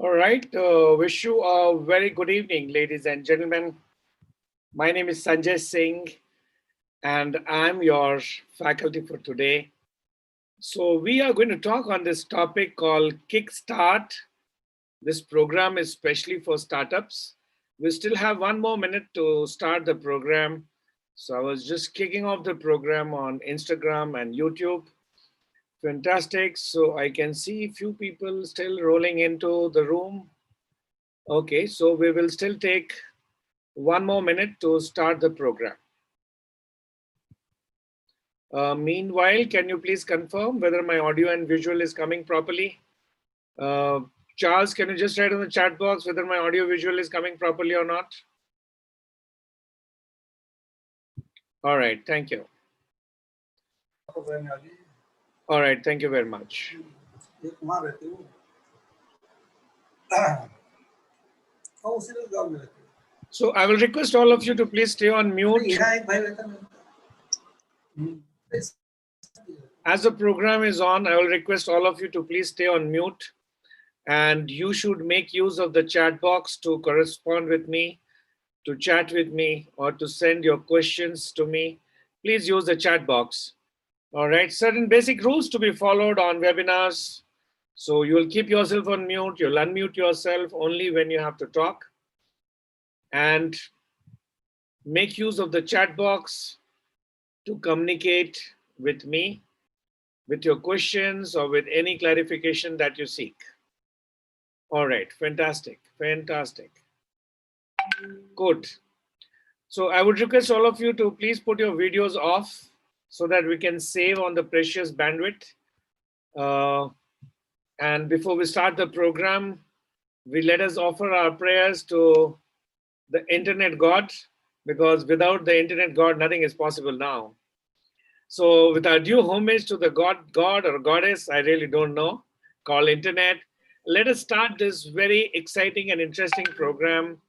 All right. Wish you a very good evening, ladies and gentlemen. My name is Sanjay Singh, and I'm your faculty for today. So we are going to talk on this topic called KickStart. This program is specially for startups. We still have 1 more minute to start the program. So I was just kicking off the program on Instagram and YouTube. Fantastic. So I can see a few people still rolling into the room. Okay, so we will still take 1 more minute to start the program. Meanwhile, can you please confirm whether my audio and visual is coming properly? Charles, can you just write in the chat box whether my audio visual is coming properly or not? All right, thank you. All right, thank you very much. So I will request all of you to please stay on mute. As the program is on, I will request all of you to please stay on mute, and you should make use of the chat box to correspond with me, to chat with me, or to send your questions to me. Please use the chat box. All right, certain basic rules to be followed on webinars. So you'll keep yourself on mute, you'll unmute yourself only when you have to talk, and make use of the chat box to communicate with me, with your questions or with any clarification that you seek. All right, fantastic, fantastic. Good. So I would request all of you to please put your videos off so that we can save on the precious bandwidth. And before we start the program, let us offer our prayers to the internet God, because without the internet God, nothing is possible now. So with our due homage to the God or goddess, I really don't know, called internet, let us start this very exciting and interesting program,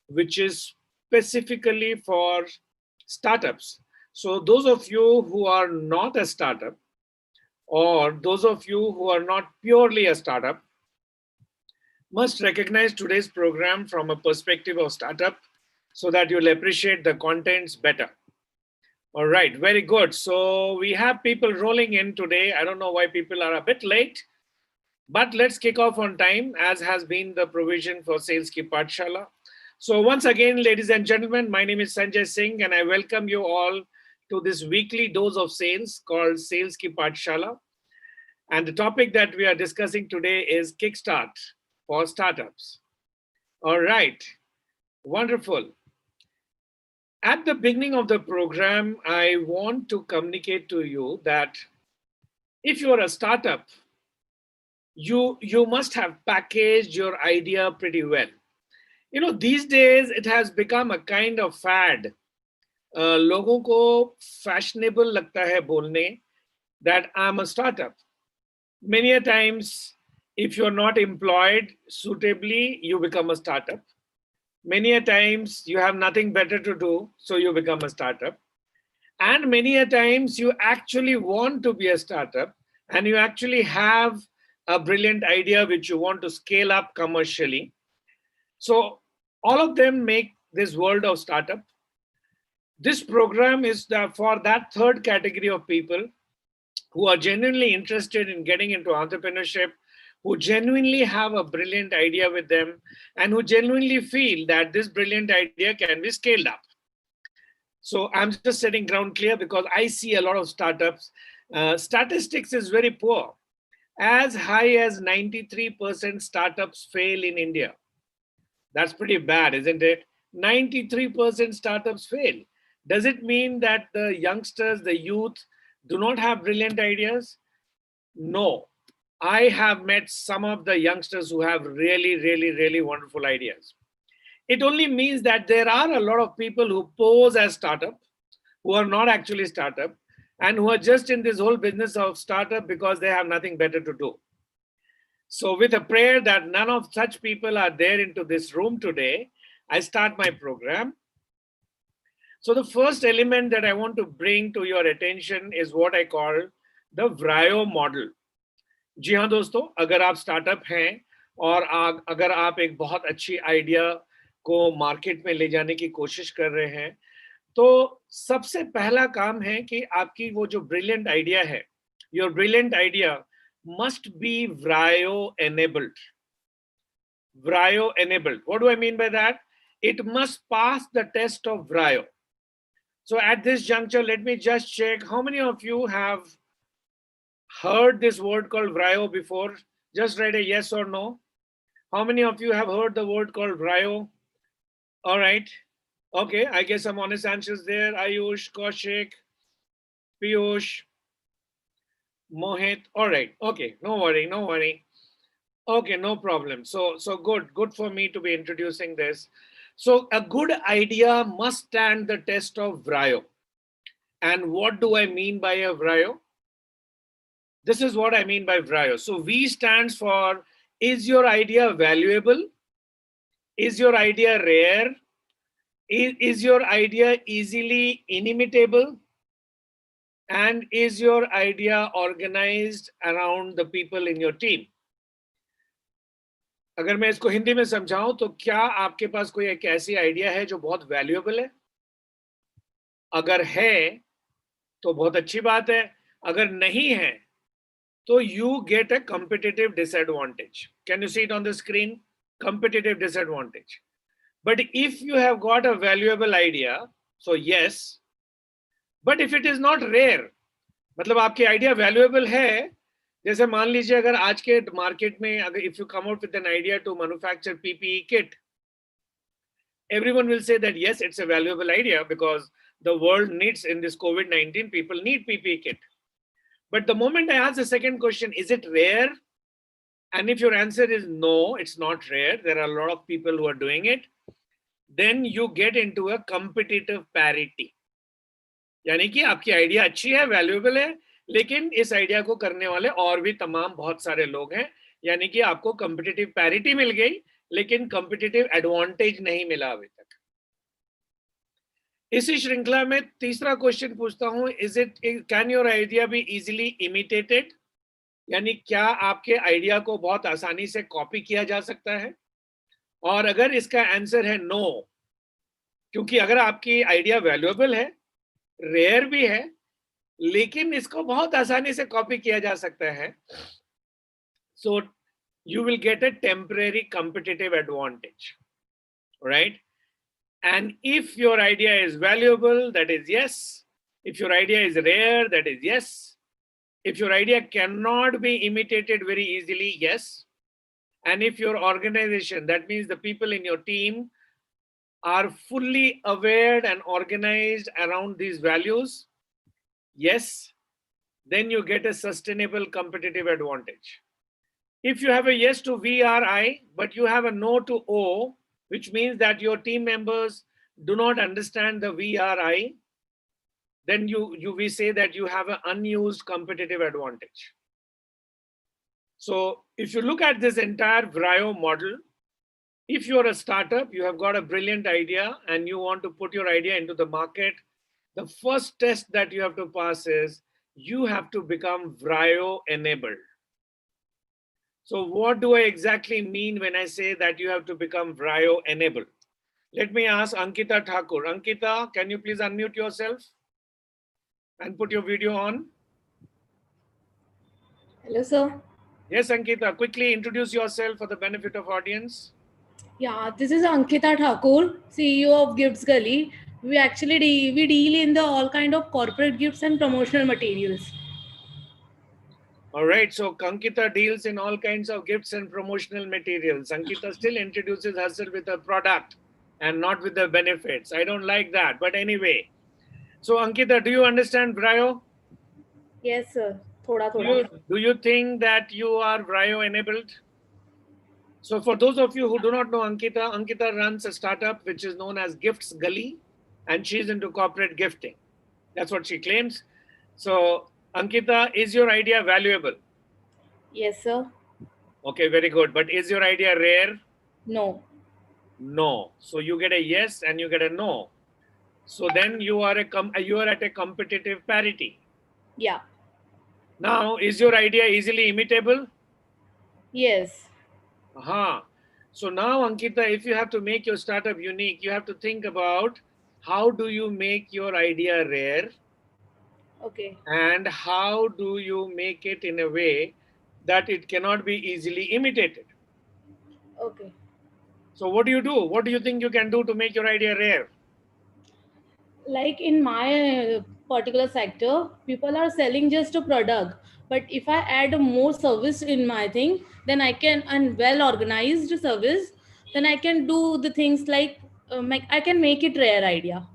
which is specifically for startups. So those of you who are not a startup, or those of you who are not purely a startup, must recognize today's program from a perspective of startup so that you'll appreciate the contents better. All right, very good. So we have people rolling in today. I don't know why people are a bit late, but let's kick off on time, as has been the provision for SaleskiPathshala. So once again, ladies and gentlemen, my name is Sanjay Singh, and I welcome you all to this weekly dose of sales called SaleskiPathshala. And the topic that we are discussing today is KickStart for startups. All right, wonderful. At the beginning of the program, I want to communicate to you that if you're a startup, you must have packaged your idea pretty well. You know, these days it has become a kind of fad. लोगों को fashionable लगता है बोलने that I'm a startup. Many a times, if you're not employed suitably, you become a startup. Many a times you have nothing better to do, so you become a startup. And many a times you actually want to be a startup, and you actually have a brilliant idea which you want to scale up commercially. So all of them make this world of startup. This program is for that third category of people who are genuinely interested in getting into entrepreneurship, who genuinely have a brilliant idea with them, and who genuinely feel that this brilliant idea can be scaled up. So I'm just setting ground clear because I see a lot of startups. Statistics is very poor. As high as 93% startups fail in India. That's pretty bad, isn't it? 93% startups fail. Does it mean that the youngsters, the youth, do not have brilliant ideas? No. I have met some of the youngsters who have really, really, really wonderful ideas. It only means that there are a lot of people who pose as startup, who are not actually startup, and who are just in this whole business of startup because they have nothing better to do. So with a prayer that none of such people are there into this room today, I start my program. So the first element that I want to bring to your attention is what I call the Vryo model. जी हाँ दोस्तों, अगर आप startup हैं और अगर आप एक बहुत अच्छी आइडिया को मार्केट में ले जाने की कोशिश कर रहे हैं, तो सबसे पहला काम है कि आपकी वो जो ब्रिलियंट आइडिया है, your brilliant idea must be Vryo enabled. Vryo enabled. What do I mean by that? It must pass the test of Vryo. So at this juncture, let me just check how many of you have heard this word called Vryo before. Just write a yes or no. How many of you have heard the word called Vryo? All right. Okay, I guess some honest answers there. Ayush, Kaushik, Piyush, Mohit. All right. Okay, no worry, no worry. Okay, no problem. So good for me to be introducing this. So a good idea must stand the test of Vryo. And what do I mean by a Vryo? This is what I mean by Vryo. So V stands for, is your idea valuable? Is your idea rare? Is your idea easily inimitable? And is your idea organized around the people in your team? अगर मैं इसको हिंदी में समझाऊं तो क्या आपके पास कोई एक ऐसी आइडिया है जो बहुत वैल्यूएबल है? अगर है तो बहुत अच्छी बात है, अगर नहीं है तो you get a competitive disadvantage. Can you see it on the screen? Competitive disadvantage. But if you have got a valuable idea, so yes. But if it is not rare, मतलब आपकी आइडिया वैल्यूएबल है, जैसे मान लीजिए अगर आज के market में अगर if you come out with an idea to manufacture PPE kit, everyone will say that yes, it's a valuable idea because the world needs, in this COVID-19, people need PPE kit. But the moment I ask the second question, is it rare? And if your answer is no, it's not rare, there are a lot of people who are doing it, then you get into a competitive parity. यानी कि आपकी idea अच्छी है, valuable है, लेकिन इस idea को करने वाले और भी तमाम बहुत सारे लोग हैं, यानी कि आपको कॉम्पिटिटिव पैरिटी मिल गई, लेकिन कॉम्पिटिटिव एडवांटेज नहीं मिला अभी तक। इसी श्रृंखला में तीसरा क्वेश्चन पूछता हूं, is it can your idea be easily imitated? यानी क्या आपके आइडिया को बहुत आसानी से कॉपी किया जा सकता है? और अगर इसका आंसर है नो, क्योंकि अगर आपकी आइडिया वैल्यूएबल है, रेयर भी है, लेकिन इसको बहुत आसानी से कॉपी किया जा सकता है, so you will get a temporary competitive advantage, right? And if your idea is valuable, that is yes. If your idea is rare, that is yes. If your idea cannot be imitated very easily, yes. And if your organization, that means the people in your team, are fully aware and organized around these values, yes, then you get a sustainable competitive advantage. If you have a yes to VRI, but you have a no to O, which means that your team members do not understand the VRI, then we say that you have an unused competitive advantage. So if you look at this entire Vryo model, if you're a startup, you have got a brilliant idea and you want to put your idea into the market, the first test that you have to pass is you have to become Vryo enabled. So what do I exactly mean when I say that you have to become Vryo enabled? Let me ask Ankita Thakur. Ankita, can you please unmute yourself and put your video on? Hello, sir. Yes, Ankita, quickly introduce yourself for the benefit of audience. Yeah, this is Ankita Thakur, CEO of Gifts Gully. We actually we deal in the all kind of corporate gifts and promotional materials. All right, so Ankita deals in all kinds of gifts and promotional materials. Ankita still introduces herself with a product and not with the benefits. I don't like that, but anyway. So Ankita, do you understand Vryo? Yes, sir. Thoda. Do you think that you are Vryo enabled? So for those of you who do not know Ankita, Ankita runs a startup which is known as Gifts Gully, and she's into corporate gifting. That's what she claims. So Ankita, is your idea valuable? Yes, sir. Okay, very good. But is your idea rare? No. No. So you get a yes and you get a no. So then you are at a competitive parity. Yeah. Now, is your idea easily imitable? Yes. Aha. So now, Ankita, if you have to make your startup unique, you have to think about how do you make your idea rare Okay. and how do you make it in a way that it cannot be easily imitated. Okay. So what do you do? What do you think you can do to make your idea rare? Like in my particular sector, people are selling just a product. But if I add more service in my thing, then I can, and well organized service, then I can do the things like I can make it rare idea.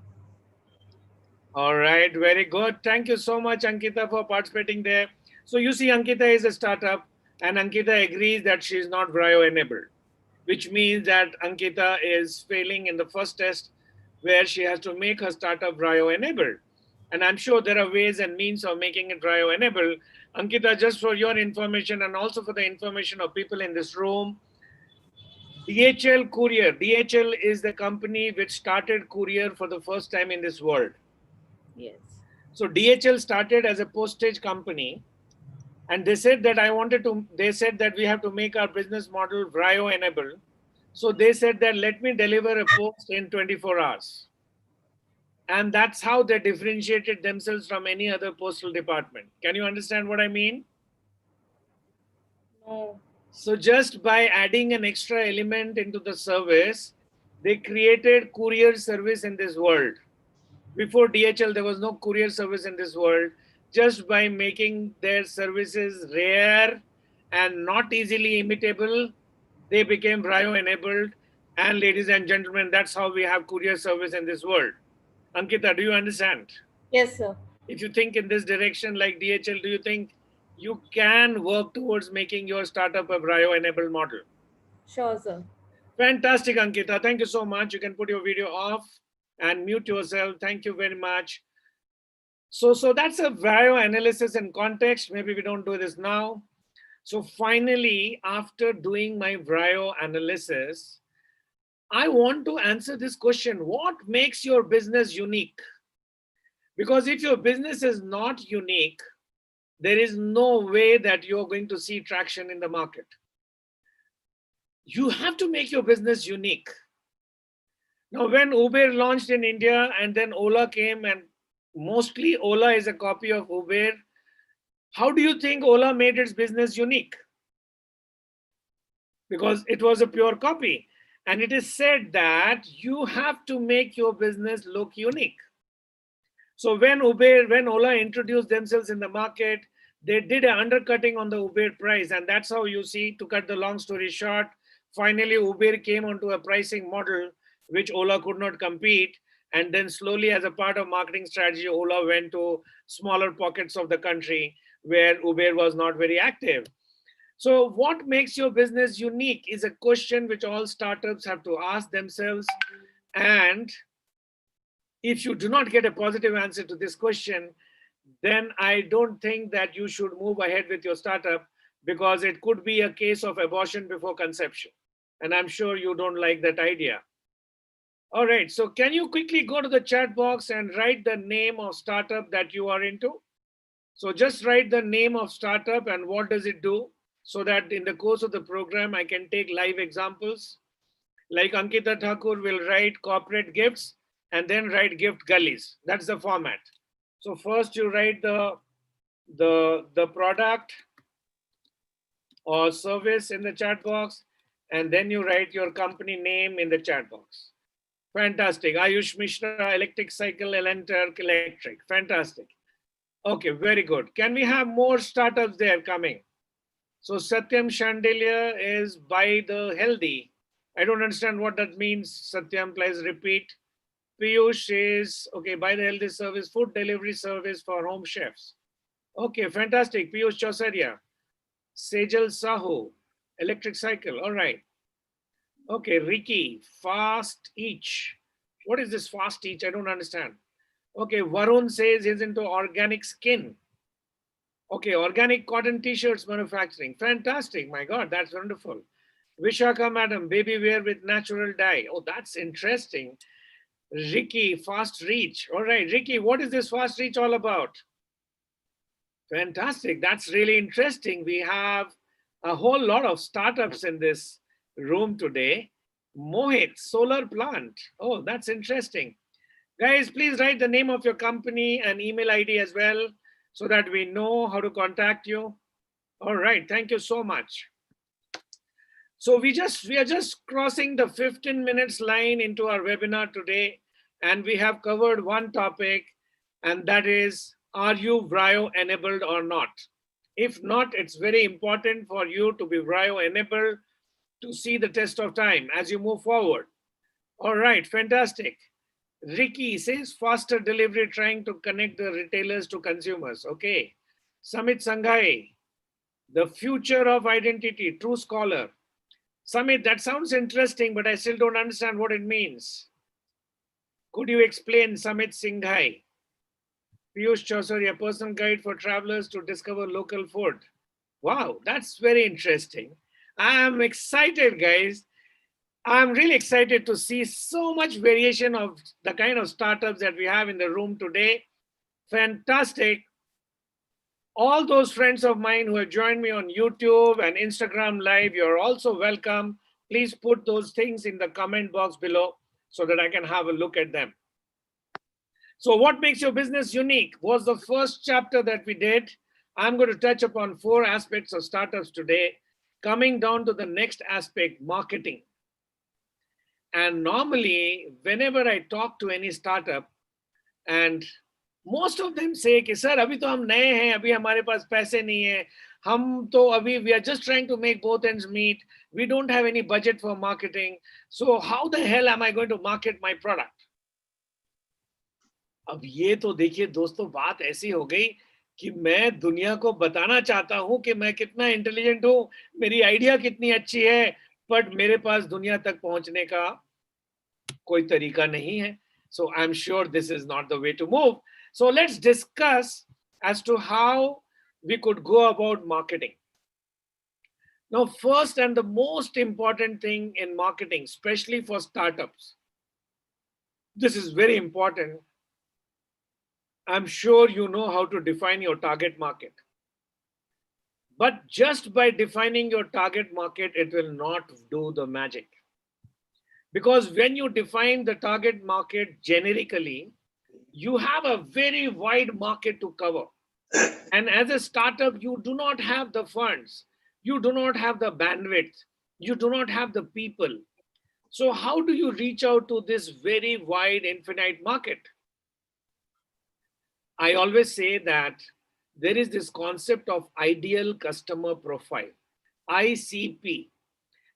All right, very good. Thank you so much, Ankita, for participating there. So you see, Ankita is a startup, and Ankita agrees that she is not Vryo enabled, which means that Ankita is failing in the first test where she has to make her startup Vryo enabled. And I'm sure there are ways and means of making it Vryo enabled. Ankita, just for your information and also for the information of people in this room, DHL Courier. DHL is the company which started courier for the first time in this world. Yes. So DHL started as a postage company, and they said that they said that we have to make our business model Vryo enabled. So they said that let me deliver a post in 24 hours. And that's how they differentiated themselves from any other postal department. Can you understand what I mean? No. So just by adding an extra element into the service, they created courier service in this world. Before DHL, there was no courier service in this world. Just by making their services rare and not easily imitable, they became Vryo enabled. And ladies and gentlemen, that's how we have courier service in this world. Ankita, do you understand? Yes, sir. If you think in this direction like DHL, do you think you can work towards making your startup a Vryo enabled model? Sure, sir. Fantastic, Ankita. Thank you so much. You can put your video off and mute yourself. Thank you very much. So that's a Vryo analysis and context. Maybe we don't do this now. So finally, after doing my Vryo analysis, I want to answer this question. What makes your business unique? Because if your business is not unique, there is no way that you're going to see traction in the market. You have to make your business unique. Now, when Uber launched in India and then Ola came, and mostly Ola is a copy of Uber, how do you think Ola made its business unique? Because it was a pure copy. And it is said that you have to make your business look unique. So when Ola introduced themselves in the market, they did an undercutting on the Uber price. And that's how you see, to cut the long story short, finally Uber came onto a pricing model which Ola could not compete. And then slowly, as a part of marketing strategy, Ola went to smaller pockets of the country where Uber was not very active. So what makes your business unique is a question which all startups have to ask themselves. And if you do not get a positive answer to this question, then I don't think that you should move ahead with your startup, because it could be a case of abortion before conception. And I'm sure you don't like that idea. All right, so can you quickly go to the chat box and write the name of startup that you are into? So just write the name of startup and what does it do, so that in the course of the program, I can take live examples. Like Ankita Thakur will write corporate gifts and then write gift gullies. That's the format. So first you write the product or service in the chat box, and then you write your company name in the chat box. Fantastic. Ayush Mishra, electric cycle, Elenturk electric. Fantastic. Okay, very good. Can we have more startups there coming? So Satyam Chandelier is Buy the Healthy. I don't understand what that means. Satyam, please repeat. Piyush is, okay, Buy the Healthy service, food delivery service for home chefs. Okay, fantastic. Piyush Chausaria. Sejal Sahu, electric cycle. All right. Okay, Ricky, Fast Each. What is this Fast Each? I don't understand. Okay, Varun says he's into organic skin. Okay, organic cotton t-shirts manufacturing. Fantastic. My God, that's wonderful. Vishaka madam, baby wear with natural dye. Oh, that's interesting. Ricky, Fast Reach. All right, Ricky, what is this Fast Reach all about? Fantastic. That's really interesting. We have a whole lot of startups in this room today. Mohit, solar plant. Oh, that's interesting. Guys, please write the name of your company and email ID as well so that we know how to contact you. All right, thank you so much. So we are just crossing the 15 minutes line into our webinar today, and we have covered one topic, and that is, are you Vryo enabled or not? If not, it's very important for you to be Vryo enabled to see the test of time as you move forward. All right, fantastic. Ricky says faster delivery, trying to connect the retailers to consumers. Okay. Samit Sanghai, the future of identity, true scholar. Samit, that sounds interesting, but I still don't understand what it means. Could you explain, Samit Singhai? Piyush Chausari, a personal guide for travelers to discover local food. Wow, that's very interesting. I am excited, guys. I'm really excited to see so much variation of the kind of startups that we have in the room today. Fantastic. All those friends of mine who have joined me on YouTube and Instagram Live, you're also welcome. Please put those things in the comment box below so that I can have a look at them. So what makes your business unique was the first chapter that we did. I'm going to touch upon 4 aspects of startups today, coming down to the next aspect, marketing. And normally, whenever I talk to any startup, and most of them say कि sir अभी तो हम नए हैं, अभी हमारे पास पैसे नहीं है, हम तो अभी we are just trying to make both ends meet, we don't have any budget for marketing, so how the hell am I going to market my product? अब ये तो देखिए दोस्तों, बात ऐसी हो गई कि मैं दुनिया को बताना चाहता हूं कि मैं कितना इंटेलिजेंट हूं, मेरी आइडिया कितनी अच्छी है, बट मेरे पास दुनिया तक पहुंचने का कोई तरीका नहीं है. So I'm sure this is not the way to move. So let's discuss as to how we could go about marketing. Now, first and the most important thing in marketing, especially for startups, this is very important. I'm sure you know how to define your target market. But just by defining your target market, it will not do the magic. Because when you define the target market generically, you have a very wide market to cover. And as a startup, you do not have the funds, you do not have the bandwidth, you do not have the people. So how do you reach out to this very wide, infinite market? I always say that there is this concept of ideal customer profile, ICP.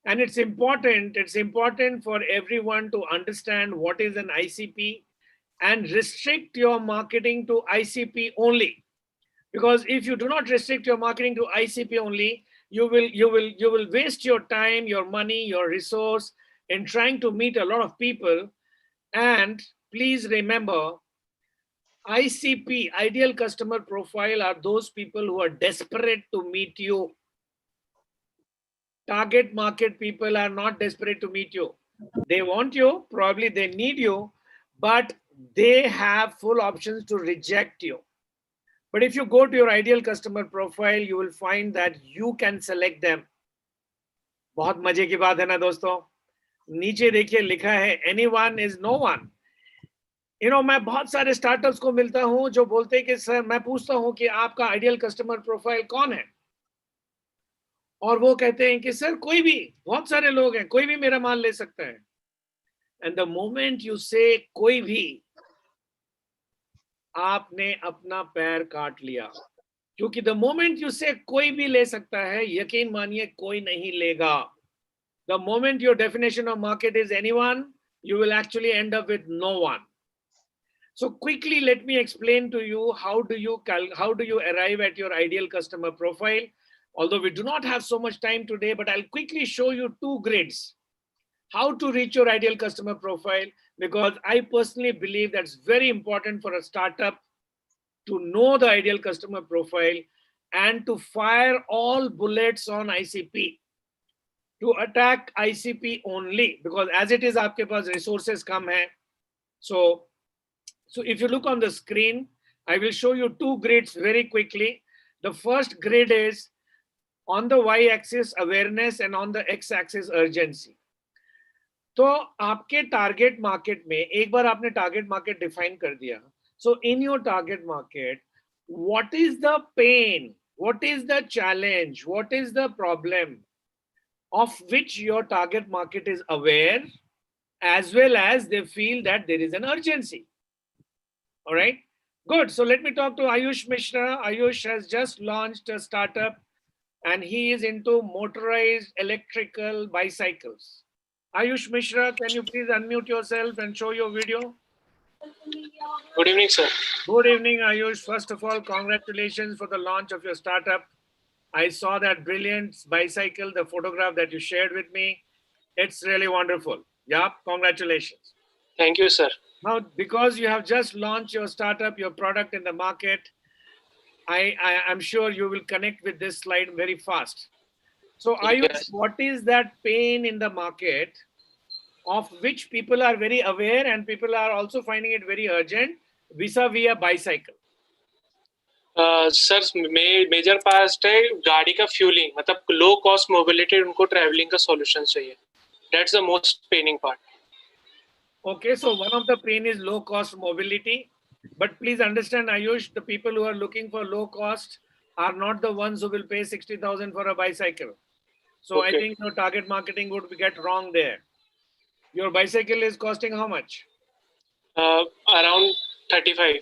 And it's important for everyone to understand what is an ICP and restrict your marketing to ICP only. Because if you do not restrict your marketing to ICP only, you will waste your time, your money, your resource in trying to meet a lot of people. And please remember, ICP, ideal customer profile, are those people who are desperate to meet you. Target market people are not desperate to meet you. They want you, probably they need you, but they have full options to reject you. But if you go to your ideal customer profile, you will find that you can select them. बहुत मजे की बात है ना दोस्तों. नीचे देखिए लिखा है anyone is no one. मैं बहुत सारे स्टार्टअप्स को मिलता हूं जो बोलते हैं कि सर, मैं पूछता हूं कि आपका आइडियल कस्टमर प्रोफाइल कौन है, और वो कहते हैं कि सर कोई भी, बहुत सारे लोग हैं, कोई भी मेरा माल ले सकता है. एंड द मोमेंट यू से कोई भी, आपने अपना पैर काट लिया. क्योंकि द मोमेंट यू से कोई भी ले सकता है, यकीन मानिए कोई नहीं लेगा. The moment your definition of market is anyone, you will actually end up with no one. So quickly, let me explain to you how do you arrive at your ideal customer profile. Although we do not have so much time today, but I'll quickly show you 2 grids. How to reach your ideal customer profile, because I personally believe that's very important for a startup to know the ideal customer profile and to fire all bullets on ICP, to attack ICP only, because as it is, आपके पास resources कम है. So if you look on the screen, I will show you 2 grids very quickly. The first grid is on the y-axis awareness and on the x-axis urgency. तो आपके target market में एक बार आपने target market define कर दिया, so in your target market, what is the pain, what is the challenge, what is the problem of which your target market is aware, as well as they feel that there is an urgency. All right, good. So let me talk to Ayush Mishra. Ayush has just launched a startup and he is into motorized electrical bicycles. Ayush Mishra, can you please unmute yourself and show your video? Good evening, sir. Good evening, Ayush. First of all, congratulations for the launch of your startup. I saw that brilliant bicycle, the photograph that you shared with me. It's really wonderful. Yeah, congratulations. Thank you, sir. Now, because you have just launched your startup, your product in the market, I'm sure you will connect with this slide very fast. So Ayush, Yes. what is that pain in the market of which people are very aware and people are also finding it very urgent vis-a-vis a bicycle? Sir major part है गाड़ी का fuelling, मतलब low cost mobility, उनको travelling का solution चाहिए. That's the most paining part. Okay, so one of the pain is low cost mobility, but please understand, Ayush, the people who are looking for low cost are not the ones who will pay 60,000 for a bicycle. So Okay. I think your target marketing would get wrong there. Your bicycle is costing how much? Around 35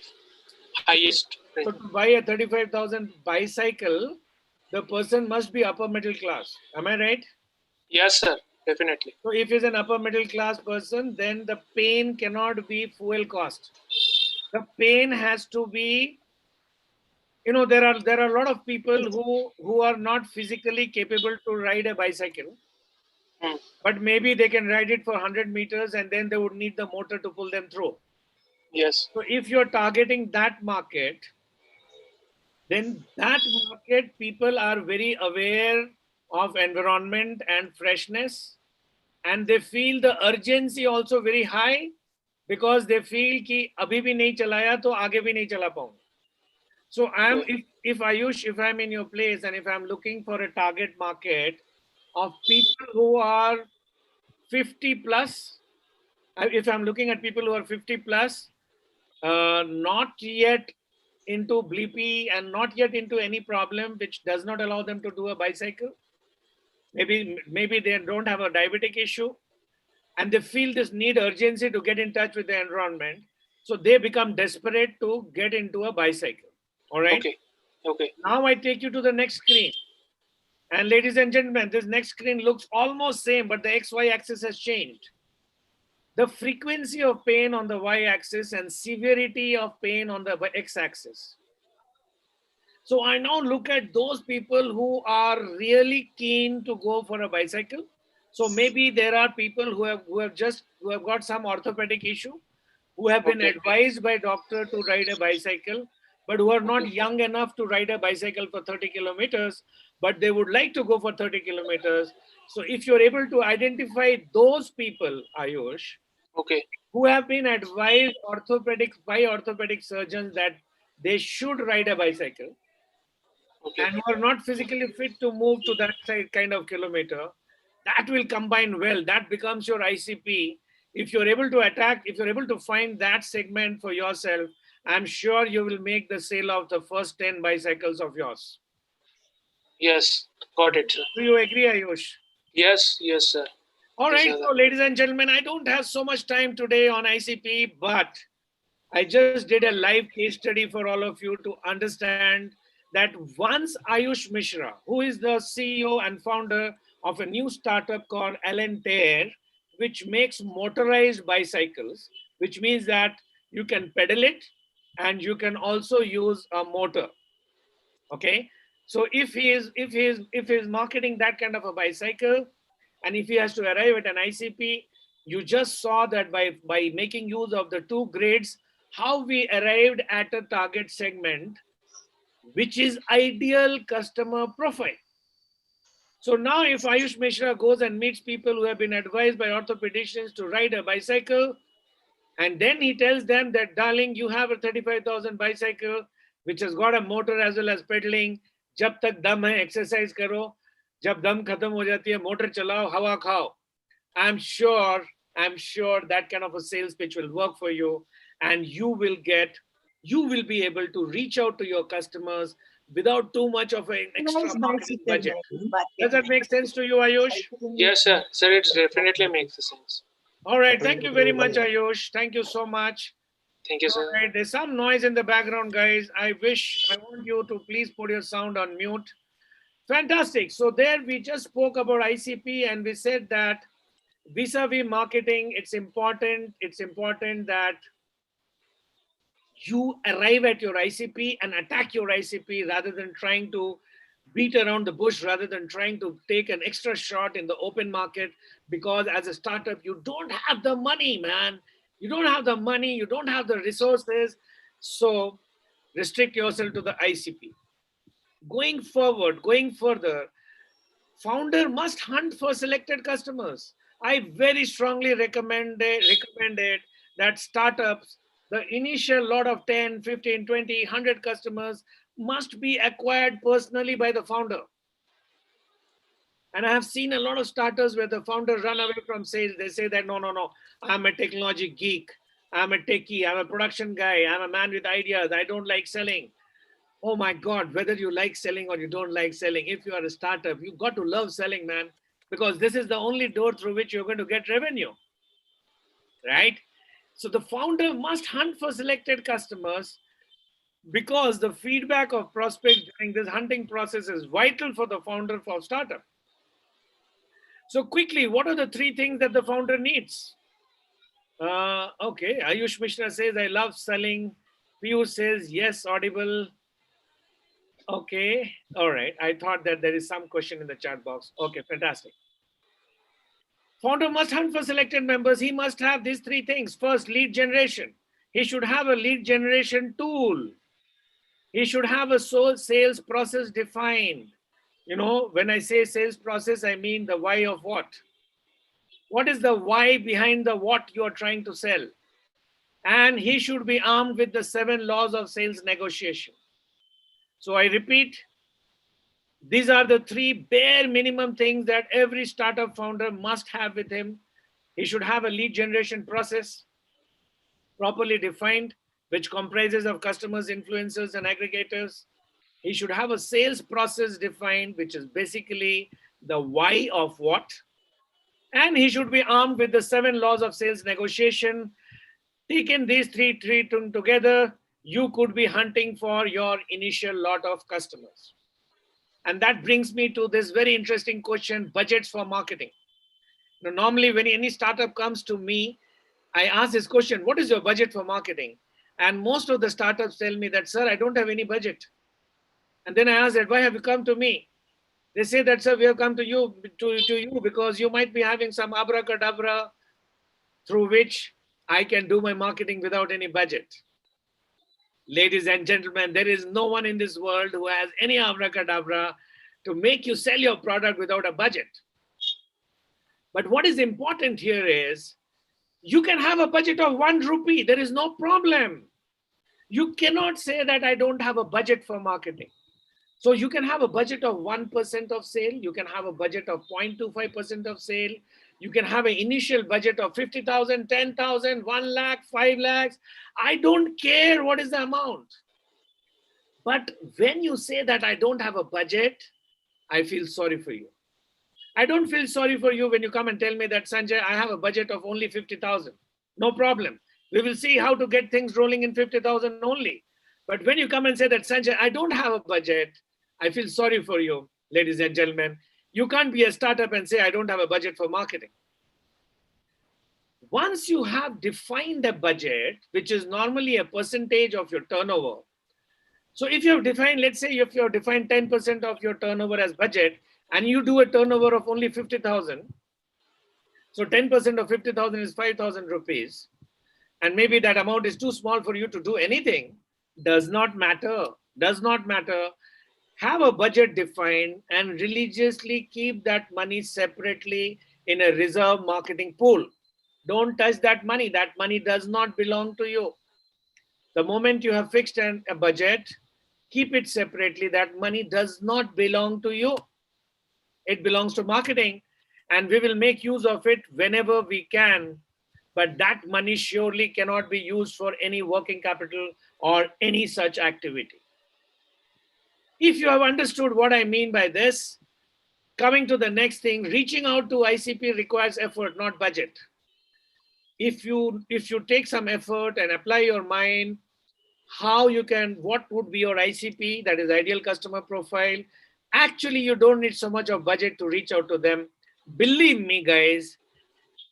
highest. So to buy a 35,000 bicycle, the person must be upper middle class. Am I right? Yes, sir. Definitely. So if he's an upper middle class person, then the pain cannot be fuel cost. The pain has to be, you know, there are a lot of people who are not physically capable to ride a bicycle, but maybe they can ride it for 100 meters and then they would need the motor to pull them through. Yes. So if you're targeting that market, then that market people are very aware of environment and freshness, and they feel the urgency also very high because they feel कि अभी भी नहीं चलाया तो आगे भी नहीं चला पाऊंगा. So if Ayush, if I'm in your place and if I'm looking for a target market of people who are 50 plus, if I'm looking at people who are 50 plus, not yet into bleepy and not yet into any problem which does not allow them to do a bicycle, maybe they don't have a diabetic issue, and they feel this need urgency to get in touch with the environment, so they become desperate to get into a bicycle. All right. Okay. Okay. Now I take you to the next screen, and ladies and gentlemen, this next screen looks almost same, but the XY axis has changed. The frequency of pain on the y-axis and severity of pain on the x-axis. So I now look at those people who are really keen to go for a bicycle. So maybe there are people who have got some orthopedic issue, who have been advised by doctor to ride a bicycle, but who are not young enough to ride a bicycle for 30 kilometers, but they would like to go for 30 kilometers. So if you're able to identify those people, Ayush, Okay. who have been advised by orthopedic surgeons that they should ride a bicycle, Okay. and who are not physically fit to move to that kind of kilometer, that will combine well. That becomes your ICP. If you're able to find that segment for yourself, I'm sure you will make the sale of the first 10 bicycles of yours. Yes. Got it, sir. Do you agree, Ayush? Yes. Yes, sir. All right, so ladies and gentlemen, I don't have so much time today on ICP, but I just did a live case study for all of you to understand that once Ayush Mishra, who is the CEO and founder of a new startup called Alentair, which makes motorized bicycles, which means that you can pedal it and you can also use a motor. Okay, so if he is marketing that kind of a bicycle, and if he has to arrive at an ICP, you just saw that by making use of the two grades, how we arrived at a target segment, which is ideal customer profile. So now if Ayush Mishra goes and meets people who have been advised by orthopedicians to ride a bicycle, and then he tells them that, darling, you have a 35,000 bicycle, which has got a motor as well as pedaling. Jab tak dam hai, exercise karo. जब दम खत्म हो जाती है, motor चलाओ, हवा खाओ. I'm sure that kind of a sales pitch will work for you, and you will be able to reach out to your customers without too much of an extra marketing budget. Does that make sense to you, Ayush? Yes, sir. Sir, it definitely makes sense. All right. Thank you very much, Ayush. Thank you so much. Thank you, All sir. right. There's some noise in the background, guys. I want you to please put your sound on mute. Fantastic. So there we just spoke about ICP, and we said that vis-a-vis marketing, it's important that you arrive at your ICP and attack your ICP rather than trying to beat around the bush, rather than trying to take an extra shot in the open market, because as a startup, you don't have the money, man. You don't have the money, you don't have the resources. So restrict yourself to the ICP. Going further, founder must hunt for selected customers. I very strongly recommend it that startups, the initial lot of 10, 15, 20, 100 customers must be acquired personally by the founder. And I have seen a lot of starters where the founders run away from sales. They say that, no, I'm a technology geek. I'm a techie. I'm a production guy. I'm a man with ideas. I don't like selling. Oh my God, whether you like selling or you don't like selling, if you are a startup, you've got to love selling, man, because this is the only door through which you're going to get revenue, right? So the founder must hunt for selected customers, because the feedback of prospects during this hunting process is vital for the founder for startup. So quickly, what are the 3 things that the founder needs? Okay, Ayush Mishra says, I love selling. Piyush says, yes, audible. Okay, all right. I thought that there is some question in the chat box. Okay, fantastic. Founder must hunt for selected members. He must have these 3 things. First, lead generation. He should have a lead generation tool. He should have a sales process defined. You know, when I say sales process, I mean the why of what. What is the why behind the what you are trying to sell? And he should be armed with the 7 laws of sales negotiation. So I repeat, these are the 3 bare minimum things that every startup founder must have with him. He should have a lead generation process properly defined, which comprises of customers, influencers, and aggregators. He should have a sales process defined, which is basically the why of what. And he should be armed with the 7 laws of sales negotiation. Taking these three together, you could be hunting for your initial lot of customers. And that brings me to this very interesting question, budgets for marketing. Now, normally when any startup comes to me, I ask this question, what is your budget for marketing? And most of the startups tell me that, sir, I don't have any budget. And then I ask that, why have you come to me? They say that, sir, we have come to you because you might be having some abracadabra through which I can do my marketing without any budget. Ladies and gentlemen, there is no one in this world who has any abracadabra to make you sell your product without a budget. But what is important here is, you can have a budget of 1 rupee. There is no problem. You cannot say that I don't have a budget for marketing. So you can have a budget of 1% of sale. You can have a budget of 0.25% of sale. You can have an initial budget of 50,000, 10,000, 1 lakh, 5 lakhs. I don't care what is the amount. But when you say that I don't have a budget, I feel sorry for you. I don't feel sorry for you when you come and tell me that, Sanjay, I have a budget of only 50,000. No problem. We will see how to get things rolling in 50,000 only. But when you come and say that, Sanjay, I don't have a budget, I feel sorry for you, ladies and gentlemen. You can't be a startup and say, I don't have a budget for marketing. Once you have defined a budget, which is normally a percentage of your turnover. So if you have defined, let's say if you have defined 10% of your turnover as budget, and you do a turnover of only 50,000, so 10% of 50,000 is 5,000 rupees, and maybe that amount is too small for you to do anything, does not matter, does not matter. Have a budget defined and religiously keep that money separately in a reserve marketing pool. Don't touch that money. That money does not belong to you. The moment you have fixed a budget, keep it separately. That money does not belong to you. It belongs to marketing, and we will make use of it whenever we can. But that money surely cannot be used for any working capital or any such activity. If you have understood what I mean by this, coming to the next thing, reaching out to ICP requires effort, not budget. If you take some effort and apply your mind, what would be your ICP, that is ideal customer profile. Actually, you don't need so much of budget to reach out to them. Believe me, guys,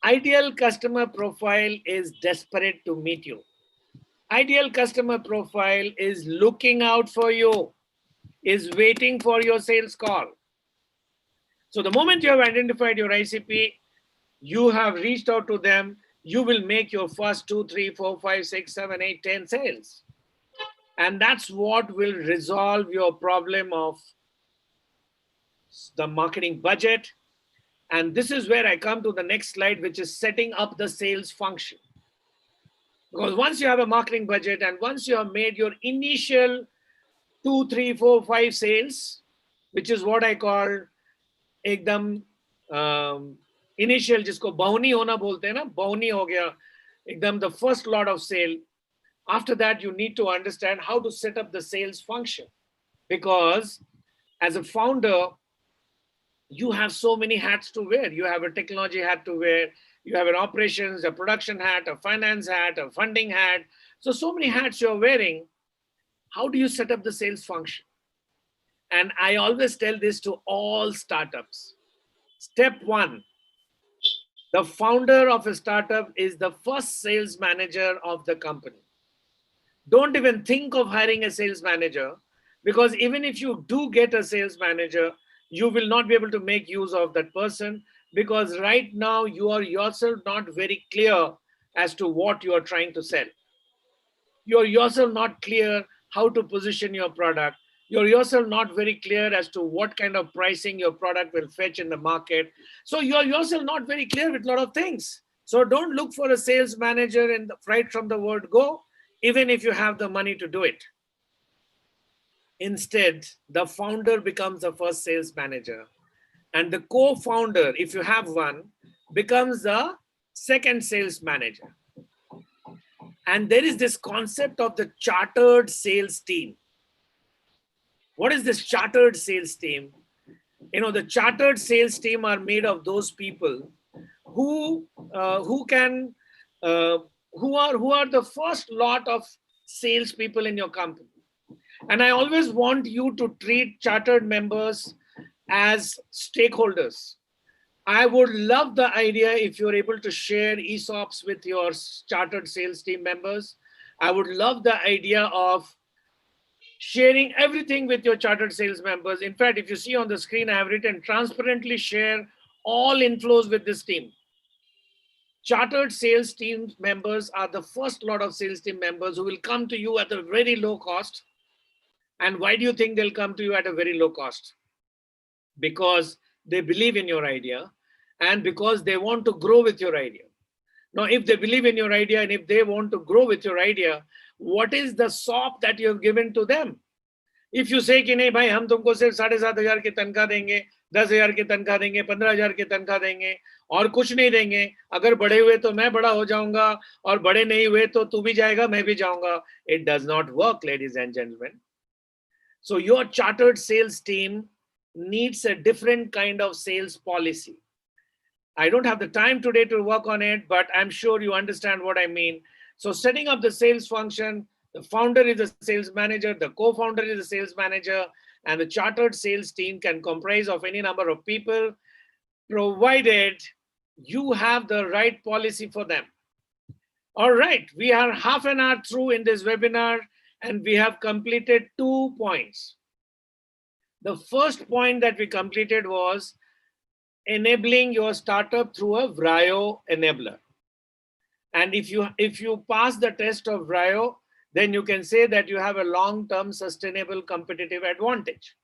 ideal customer profile is desperate to meet you. Ideal customer profile is looking out for you, is waiting for your sales call. So the moment you have identified your ICP, you have reached out to them, you will make your first 2, 3, 4, 5, 6, 7, 8, 10 sales. And that's what will resolve your problem of the marketing budget. And this is where I come to the next slide, which is setting up the sales function. Because once you have a marketing budget and once you have made your initial 2, 3, 4, 5 sales, which is what I call एकदम initial, जिसको बहुनी होना बोलते हैं ना, बहुनी हो गया एकदम, the first lot of sale. After that, you need to understand how to set up the sales function, because as a founder, you have so many hats to wear. You have a technology hat to wear, you have an operations, a production hat, a finance hat, a funding hat. So many hats you're wearing. How do you set up the sales function? And I always tell this to all startups. Step 1, the founder of a startup is the first sales manager of the company. Don't even think of hiring a sales manager, because even if you do get a sales manager, you will not be able to make use of that person, because right now you are yourself not very clear as to what you are trying to sell. You're yourself not clear how to position your product. You're yourself not very clear as to what kind of pricing your product will fetch in the market. So you're yourself not very clear with a lot of things. So don't look for a sales manager right from the word go, even if you have the money to do it. Instead, the founder becomes the first sales manager, and the co-founder, if you have one, becomes the second sales manager. And there is this concept of the chartered sales team. What is this chartered sales team? You know, the chartered sales team are made of those people who are the first lot of salespeople in your company. And I always want you to treat chartered members as stakeholders. I would love the idea if you're able to share ESOPs with your chartered sales team members. I would love the idea of sharing everything with your chartered sales members. In fact, if you see on the screen, I have written transparently share all inflows with this team. Chartered sales team members are the first lot of sales team members who will come to you at a very low cost. And why do you think they'll come to you at a very low cost? Because they believe in your idea and because they want to grow with your idea. Now, if they believe in your idea and if they want to grow with your idea, what is the SOP that you have given to them? If you say कि नहीं भाई हम तुमको सिर्फ 7,500 की तनख्वाह देंगे, 10,000 की तनख्वाह देंगे, 15,000 की तनख्वाह देंगे और कुछ नहीं देंगे, अगर बड़े हुए तो मैं बड़ा हो जाऊंगा और बड़े नहीं हुए तो तू भी जाएगा मैं भी जाऊंगा. It does not work, ladies and gentlemen. So your chartered sales team needs a different kind of sales policy. I don't have the time today to work on it, but I'm sure you understand what I mean. So setting up the sales function, the founder is a sales manager, the co-founder is a sales manager, and the chartered sales team can comprise of any number of people, provided you have the right policy for them. All right, we are half an hour through in this webinar, and we have completed 2 points. The first point that we completed was enabling your startup through a Vryo enabler. And if you pass the test of Vryo, then you can say that you have a long-term sustainable competitive advantage.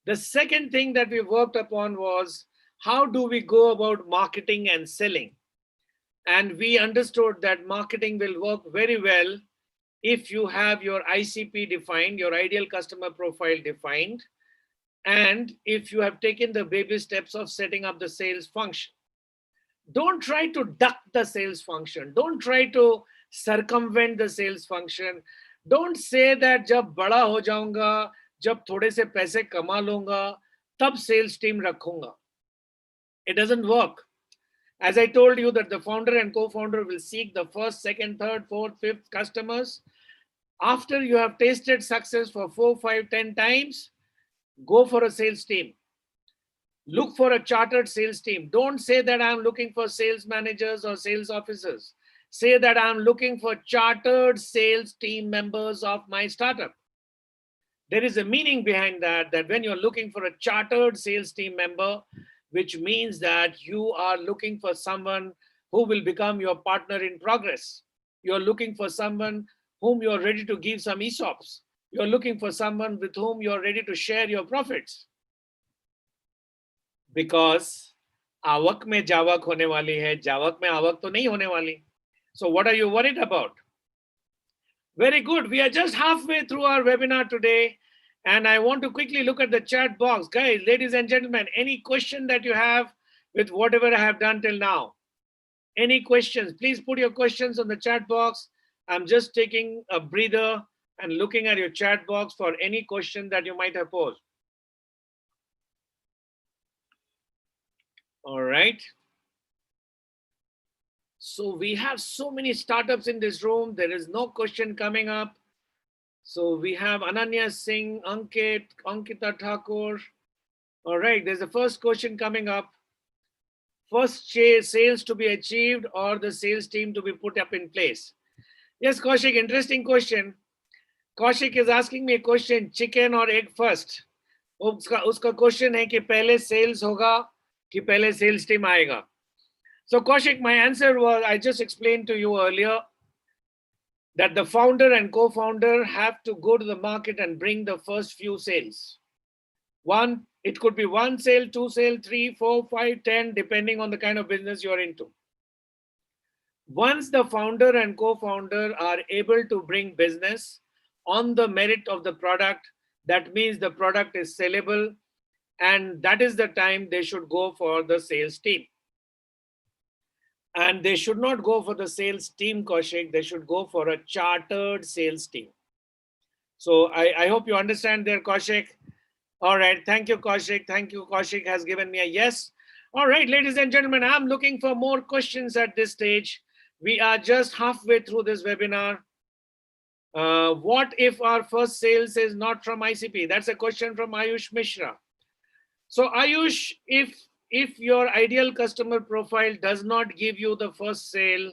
The second thing that we worked upon was how do we go about marketing and selling? And we understood that marketing will work very well if you have your ICP defined, your ideal customer profile defined, and if you have taken the baby steps of setting up the sales function. Don't try to duck the sales function. Don't try to circumvent the sales function. Don't say that जब बड़ा हो जाऊंगा, जब थोड़े से पैसे कमा लूंगा, तब sales team रखूंगा. It doesn't work. As I told you that the founder and co-founder will seek the first, second, third, fourth, fifth customers. After you have tasted success for 4, 5, 10 times, go for a sales team. Look for a chartered sales team. Don't say that I'm looking for sales managers or sales officers. Say that I'm looking for chartered sales team members of my startup. There is a meaning behind that, that when you're looking for a chartered sales team member, which means that you are looking for someone who will become your partner in progress. You're looking for someone whom you're ready to give some ESOPs. You're looking for someone with whom you're ready to share your profits. Because आवक में जावक होने वाली है, जावक में आवक तो नहीं होने वाली. So what are you worried about? Very good. We are just halfway through our webinar today, and I want to quickly look at the chat box. Guys, ladies and gentlemen, any question that you have with whatever I have done till now? Any questions? Please put your questions on the chat box. I'm just taking a breather and looking at your chat box for any question that you might have posed. All right. So we have so many startups in this room. There is no question coming up. So we have Ananya Singh, Ankita Thakur. All right, there's the first question coming up. First sales to be achieved or the sales team to be put up in place? Yes, Kaushik, interesting question. Kaushik is asking me a question, chicken or egg first? उसका question है कि पहले sales होगा कि पहले sales team आएगा? So Kaushik, my answer was, I just explained to you earlier that the founder and co-founder have to go to the market and bring the first few sales. One, it could be 1 sale, 2 sale, 3, 4, 5, 10, depending on the kind of business you're into. Once the founder and co-founder are able to bring business on the merit of the product, that means the product is sellable, and that is the time they should go for the sales team. And they should not go for the sales team, Kaushik. They should go for a chartered sales team. So I hope you understand there, Kaushik. All right. Thank you, Kaushik. Thank you. Kaushik has given me a yes. All right, ladies and gentlemen, I'm looking for more questions at this stage. We are just halfway through this webinar. What if our first sales is not from ICP? That's a question from Ayush Mishra. So Ayush, if your ideal customer profile does not give you the first sale,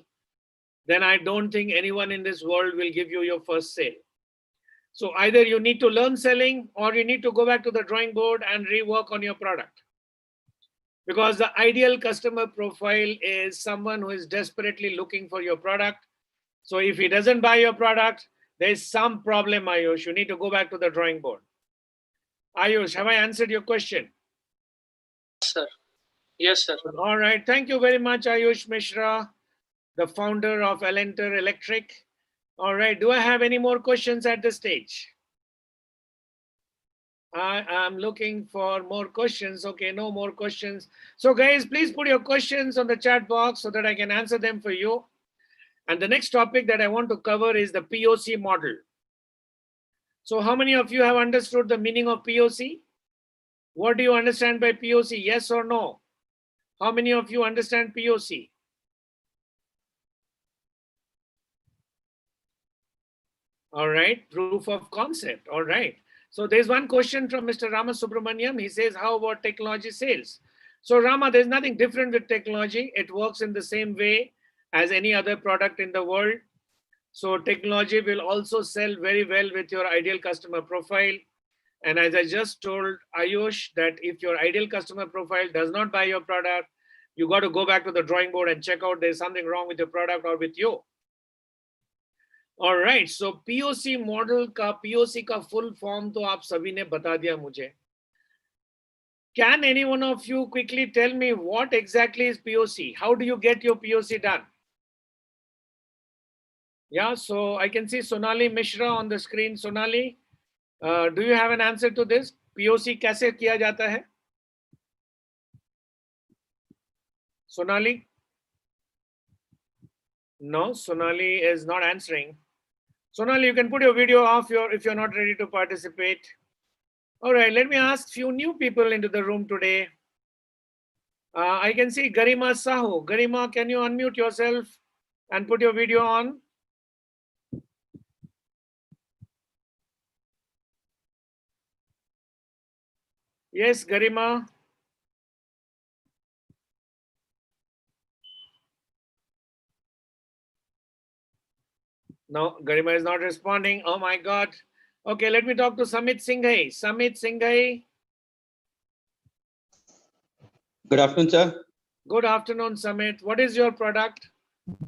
then I don't think anyone in this world will give you your first sale. So either you need to learn selling or you need to go back to the drawing board and rework on your product. Because the ideal customer profile is someone who is desperately looking for your product. So if he doesn't buy your product, there's some problem, Ayush. You need to go back to the drawing board. Ayush, have I answered your question? Sir. Yes, sir. All right. Thank you very much, Ayush Mishra, the founder of Elenter Electric. All right. Do I have any more questions at this stage? I am looking for more questions. Okay, no more questions. So guys, please put your questions on the chat box so that I can answer them for you. And the next topic that I want to cover is the POC model. So how many of you have understood the meaning of POC? What do you understand by POC? Yes or no? How many of you understand POC? All right, proof of concept. All right. So there's one question from Mr. Rama Subramaniam. He says, how about technology sales? So Rama, there's nothing different with technology. It works in the same way as any other product in the world. So technology will also sell very well with your ideal customer profile. And as I just told Ayush, that if your ideal customer profile does not buy your product, you got to go back to the drawing board and check out there's something wrong with your product or with you. All right, so POC model का POC का full form तो आप सभी ने बता दिया मुझे. Can any one of you quickly tell me what exactly is POC? How do you get your POC done? Yeah, so I can see Sonali Mishra on the screen. Sonali, do you have an answer to this? POC कैसे किया जाता है? Sonali? No, Sonali is not answering. Sonali, you can put your video off if you're not ready to participate. All right, let me ask few new people into the room today. I can see Garima Sahu. Garima, can you unmute yourself and put your video on? Yes, Garima. No, Garima is not responding. Oh my God. Okay, let me talk to Samit Singhai. Samit Singhai. Good afternoon, sir. Good afternoon, Samit. What is your product?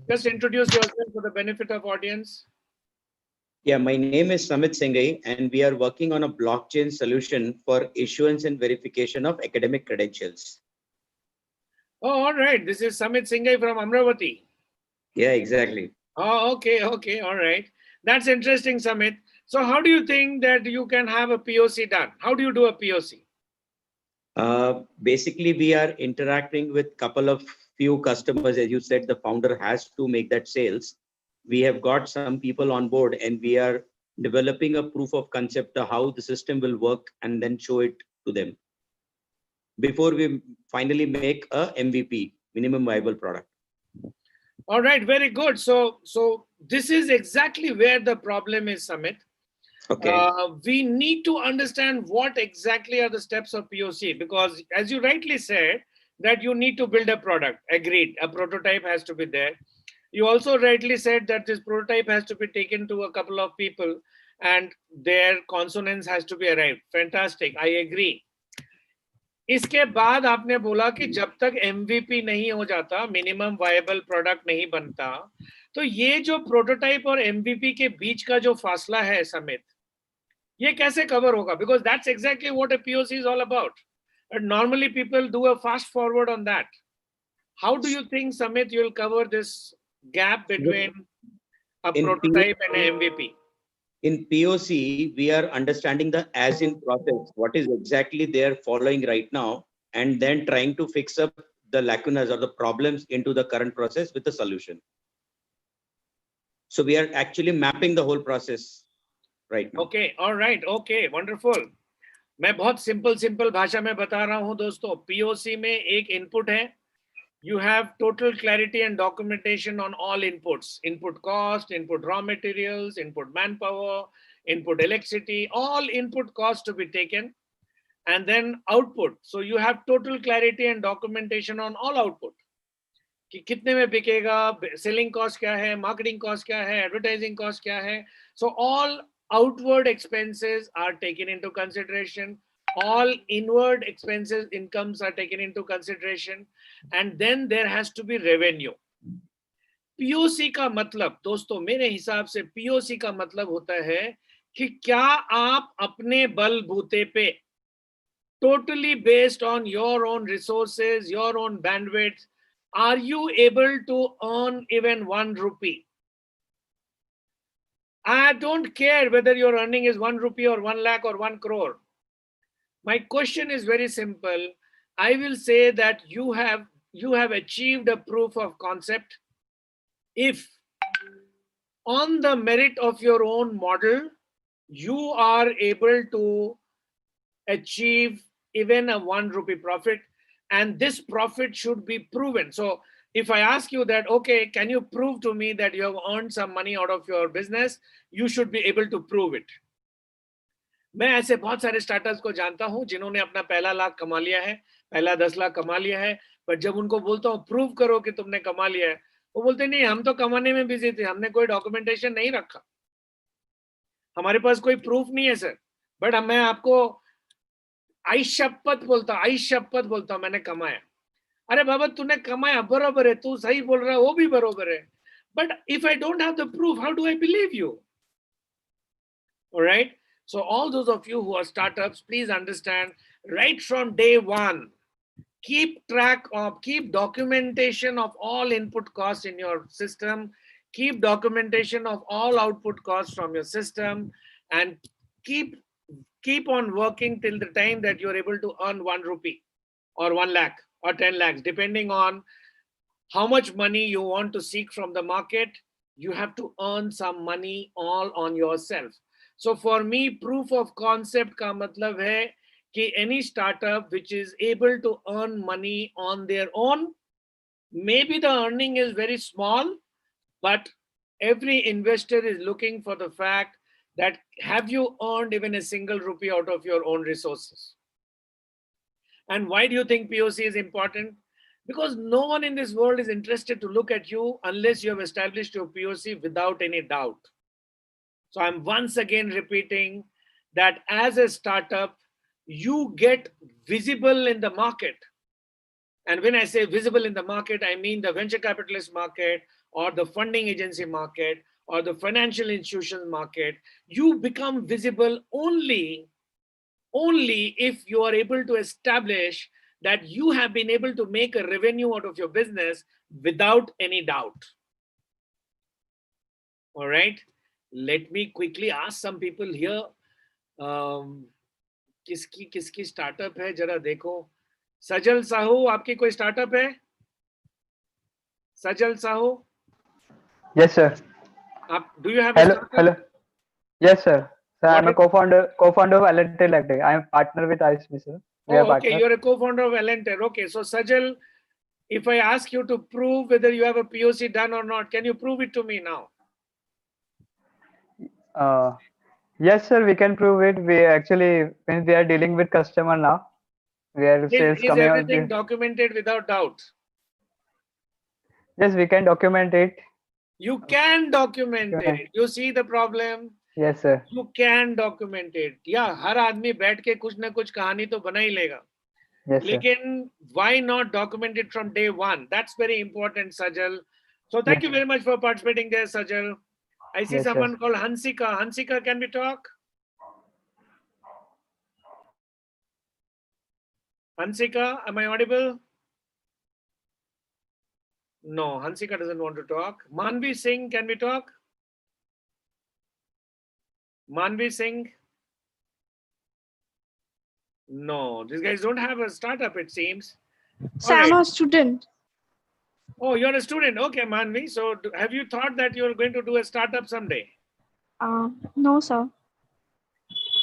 Just introduce yourself for the benefit of audience. Yeah, my name is Samit Singh, and we are working on a blockchain solution for issuance and verification of academic credentials. Oh, all right. This is Samit Singhai from Amravati. Yeah, exactly. Oh, okay, okay, all right. That's interesting, Samit. So how do you think that you can have a POC done? How do you do a POC? Basically, we are interacting with couple of few customers. As you said, the founder has to make that sales. We have got some people on board, and we are developing a proof of concept of how the system will work and then show it to them before we finally make a MVP, minimum viable product. All right, very good. So this is exactly where the problem is, Samit. Okay. We need to understand what exactly are the steps of POC, because as you rightly said, that you need to build a product. Agreed, a prototype has to be there. You also rightly said that this prototype has to be taken to a couple of people and their consonance has to be arrived. Fantastic, I agree. इसके बाद आपने बोला कि जब तक MVP नहीं हो जाता, मिनिमम वायबल प्रोडक्ट नहीं बनता, तो ये जो प्रोटोटाइप और MVP के बीच का जो फासला है समित, ये कैसे कवर होगा? Because that's exactly what a POC is all about. And normally people do a fast forward on that. How do you think, Samit, you'll cover this gap between a prototype and an MVP? In POC, we are understanding the as in process, what is exactly they're following right now, and then trying to fix up the lacunas or the problems into the current process with a solution. So we are actually mapping the whole process right now. Okay, all right, okay, wonderful. मैं बहुत simple भाषा में बता रहा हूँ दोस्तों. POC में एक input है. You have total clarity and documentation on all inputs, input cost, input raw materials, input manpower, input electricity, all input costs to be taken, and then output. So you have total clarity and documentation on all output. कि कितने में बिकेगा, selling cost क्या है, marketing cost क्या है, advertising cost क्या है. So all outward expenses are taken into consideration. All inward expenses, incomes are taken into consideration, and then there has to be revenue. POC का मतलब दोस्तों मेरे हिसाब से POC का मतलब होता है कि क्या आप अपने बलबूते पे totally based on your own resources, your own bandwidth, are you able to earn even 1 rupee? I don't care whether your earning is 1 rupee or 1 lakh or 1 crore. My question is very simple. I will say that you have achieved a proof of concept if on the merit of your own model, you are able to achieve even a 1 rupee profit, and this profit should be proven. So if I ask you that, okay, can you prove to me that you have earned some money out of your business, you should be able to prove it. मैं ऐसे बहुत सारे startups को जानता हूं जिन्होंने अपना पहला लाख कमा लिया है, पहला 10 लाख कमा लिया है, पर जब उनको बोलता हूं प्रूव करो कि तुमने कमा लिया है, वो बोलते नहीं, हम तो कमाने में बिजी थे, हमने कोई डॉक्यूमेंटेशन नहीं रखा, हमारे पास कोई प्रूफ नहीं है सर. बट मैं आपको आई शपथ बोलता हूं मैंने कमाया. अरे बाबा तूने कमाया, बरोबर है, तू सही बोल रहा है, वो भी बरोबर है, but if I don't have the proof, how do I believe you? Alright. So all those of you who are startups, please understand, right from day one, keep track of, keep documentation of all input costs in your system, keep documentation of all output costs from your system, and keep keep on working till the time that you're able to earn 1 rupee or 1 lakh or 10 lakhs, depending on how much money you want to seek from the market. You have to earn some money all on yourself. So for me, proof of concept ka matlab hai कि any startup which is able to earn money on their own, maybe the earning is very small, but every investor is looking for the fact that have you earned even a single rupee out of your own resources? And why do you think POC is important? Because no one in this world is interested to look at you unless you have established your POC without any doubt. So I'm once again repeating that as a startup, you get visible in the market. And when I say visible in the market, I mean the venture capitalist market or the funding agency market or the financial institution market. You become visible only if you are able to establish that you have been able to make a revenue out of your business without any doubt. All right. Let me quickly ask some people here. किसकी startup है जरा देखो. सजल साहू, आपकी कोई startup है? सजल Sahu? Yes, sir. Do you have a startup? Hello. Yes, sir. So What I'm a is- co-founder of Untitled Chapter. I am partner with Ayushmi, sir. We are Oh, okay. partners. You're a co-founder of Alenter. Okay. So Sajal, if I ask you to prove whether you have a POC done or not, can you prove it to me now? Yes, sir. We can prove it. We actually, when we are dealing with customer now, we are sales Is coming out. everything documented without doubt? Yes, we can document it. You can document Okay. it. You see the problem? Yes, sir. You can document it. Yeah, हर आदमी बैठ के कुछ ना कुछ कहानी तो बना ही लेगा. Yes, sir. Lekin why not document it from day one? That's very important, Sajal. So thank you very much for participating there, Sajal. I see Yes, sir. someone called Hansika. Hansika, can we talk? Hansika, am I audible? No, Hansika doesn't want to talk. Manvi Singh, can we talk? Manvi Singh? No, these guys don't have a startup, it seems. So I'm a student. Oh, you're a student. Okay, Manvi. So have you thought that you're going to do a startup someday? No, sir.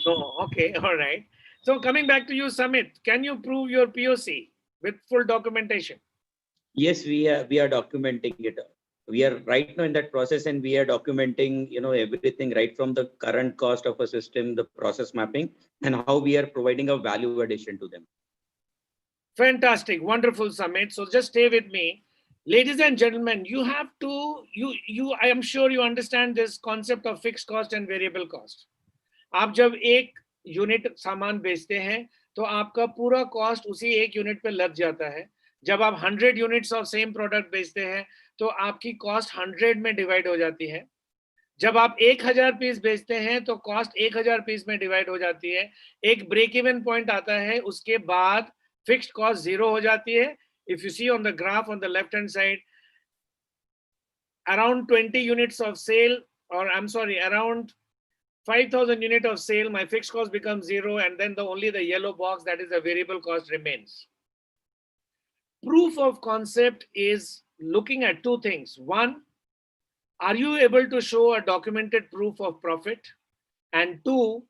No. Okay. All right. So coming back to you, Samit, can you prove your POC with full documentation? Yes, we are documenting it. We are right now in that process, and we are documenting, everything right from the current cost of a system, the process mapping, and how we are providing a value addition to them. Fantastic. Wonderful, Samit. So just stay with me. Ladies and gentlemen, you have to, I am sure you understand this concept of fixed cost and variable cost. आप जब एक unit सामान बेचते हैं तो आपका पूरा cost उसी एक यूनिट पे लग जाता है. जब आप 100 यूनिट्स ऑफ सेम प्रोडक्ट बेचते हैं तो आपकी कॉस्ट 100 में डिवाइड हो जाती है. जब आप 1000 पीस बेचते हैं तो कॉस्ट 1000 पीस में डिवाइड हो जाती है. एक ब्रेक इवन पॉइंट आता है, उसके बाद फिक्स्ड कॉस्ट 0 हो जाती है. If you see on the graph on the left hand side, around 20 units of sale, or I'm sorry, around 5,000 unit of sale, my fixed cost becomes 0, and then only the yellow box, that is the variable cost, remains. Proof of concept is looking at two things. One, are you able to show a documented proof of profit? And two,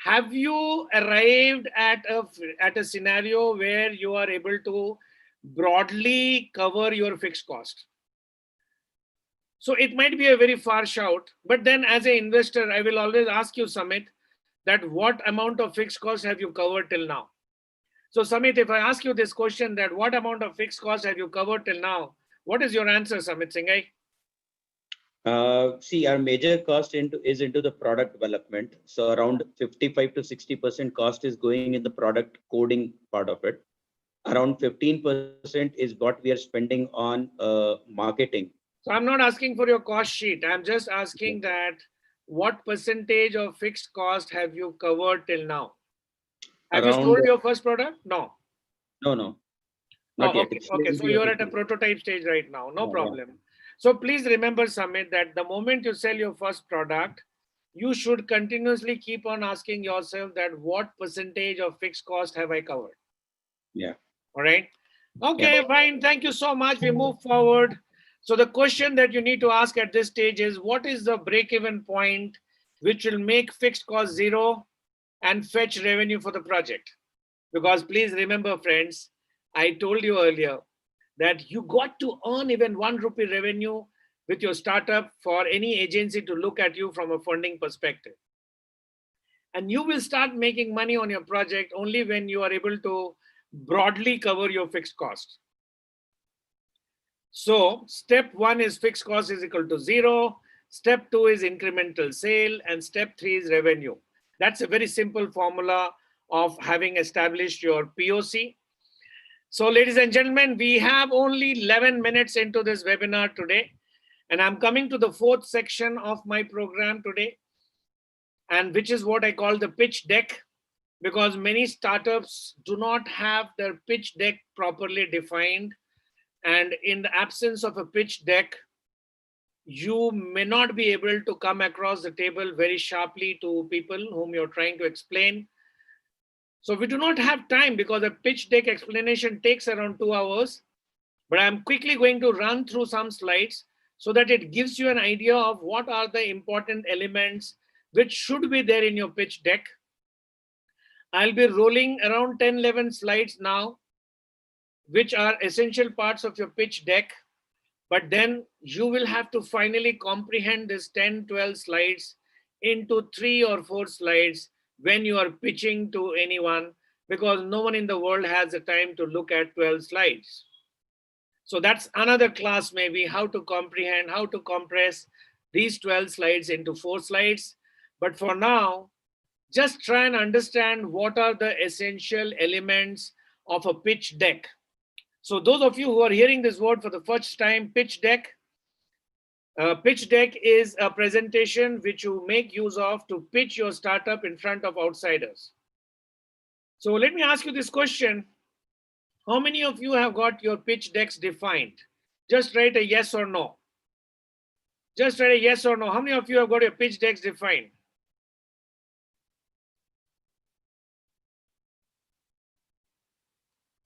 have you arrived at a scenario where you are able to broadly cover your fixed cost? So it might be a very far shout, but then as an investor, I will always ask you, Samit, that what amount of fixed cost have you covered till now? So Samit, if I ask you this question, that what amount of fixed cost have you covered till now? What is your answer, Samit Singhai? See, our major cost is into the product development. So around 55 to 60% cost is going in the product coding part of it. Around 15% is what we are spending on marketing. So I'm not asking for your cost sheet. I'm just asking that what percentage of fixed cost have you covered till now? Have you sold your first product? No. No. Not yet. Okay. So you're at a prototype stage right now. No problem. So please remember, Samit, that the moment you sell your first product, you should continuously keep on asking yourself that what percentage of fixed cost have I covered? Yeah. All right. Okay, fine. Thank you so much. We move forward. So the question that you need to ask at this stage is, what is the break-even point which will make fixed cost zero and fetch revenue for the project? Because please remember, friends, I told you earlier that you got to earn even ₹1 revenue with your startup for any agency to look at you from a funding perspective. And you will start making money on your project only when you are able to broadly cover your fixed cost. So step 1 is fixed cost is equal to 0. Step 2 is incremental sale, and step 3 is revenue. That's a very simple formula of having established your POC. So ladies and gentlemen, we have only 11 minutes into this webinar today, and I'm coming to the 4th section of my program today, and which is what I call the pitch deck, because many startups do not have their pitch deck properly defined. And in the absence of a pitch deck, you may not be able to come across the table very sharply to people whom you're trying to explain. So we do not have time because a pitch deck explanation takes around 2 hours, but I'm quickly going to run through some slides so that it gives you an idea of what are the important elements which should be there in your pitch deck. I'll be rolling around 10-11 slides now, which are essential parts of your pitch deck. But then you will have to finally comprehend this 10-12 slides into 3 or 4 slides when you are pitching to anyone, because no one in the world has the time to look at 12 slides. So that's another class, maybe, how to comprehend, how to compress these 12 slides into 4 slides. But for now, just try and understand what are the essential elements of a pitch deck. So those of you who are hearing this word for the first time, pitch deck. Pitch deck is a presentation which you make use of to pitch your startup in front of outsiders. So let me ask you this question. How many of you have got your pitch decks defined? Just write a yes or no. Just write a yes or no. How many of you have got your pitch decks defined?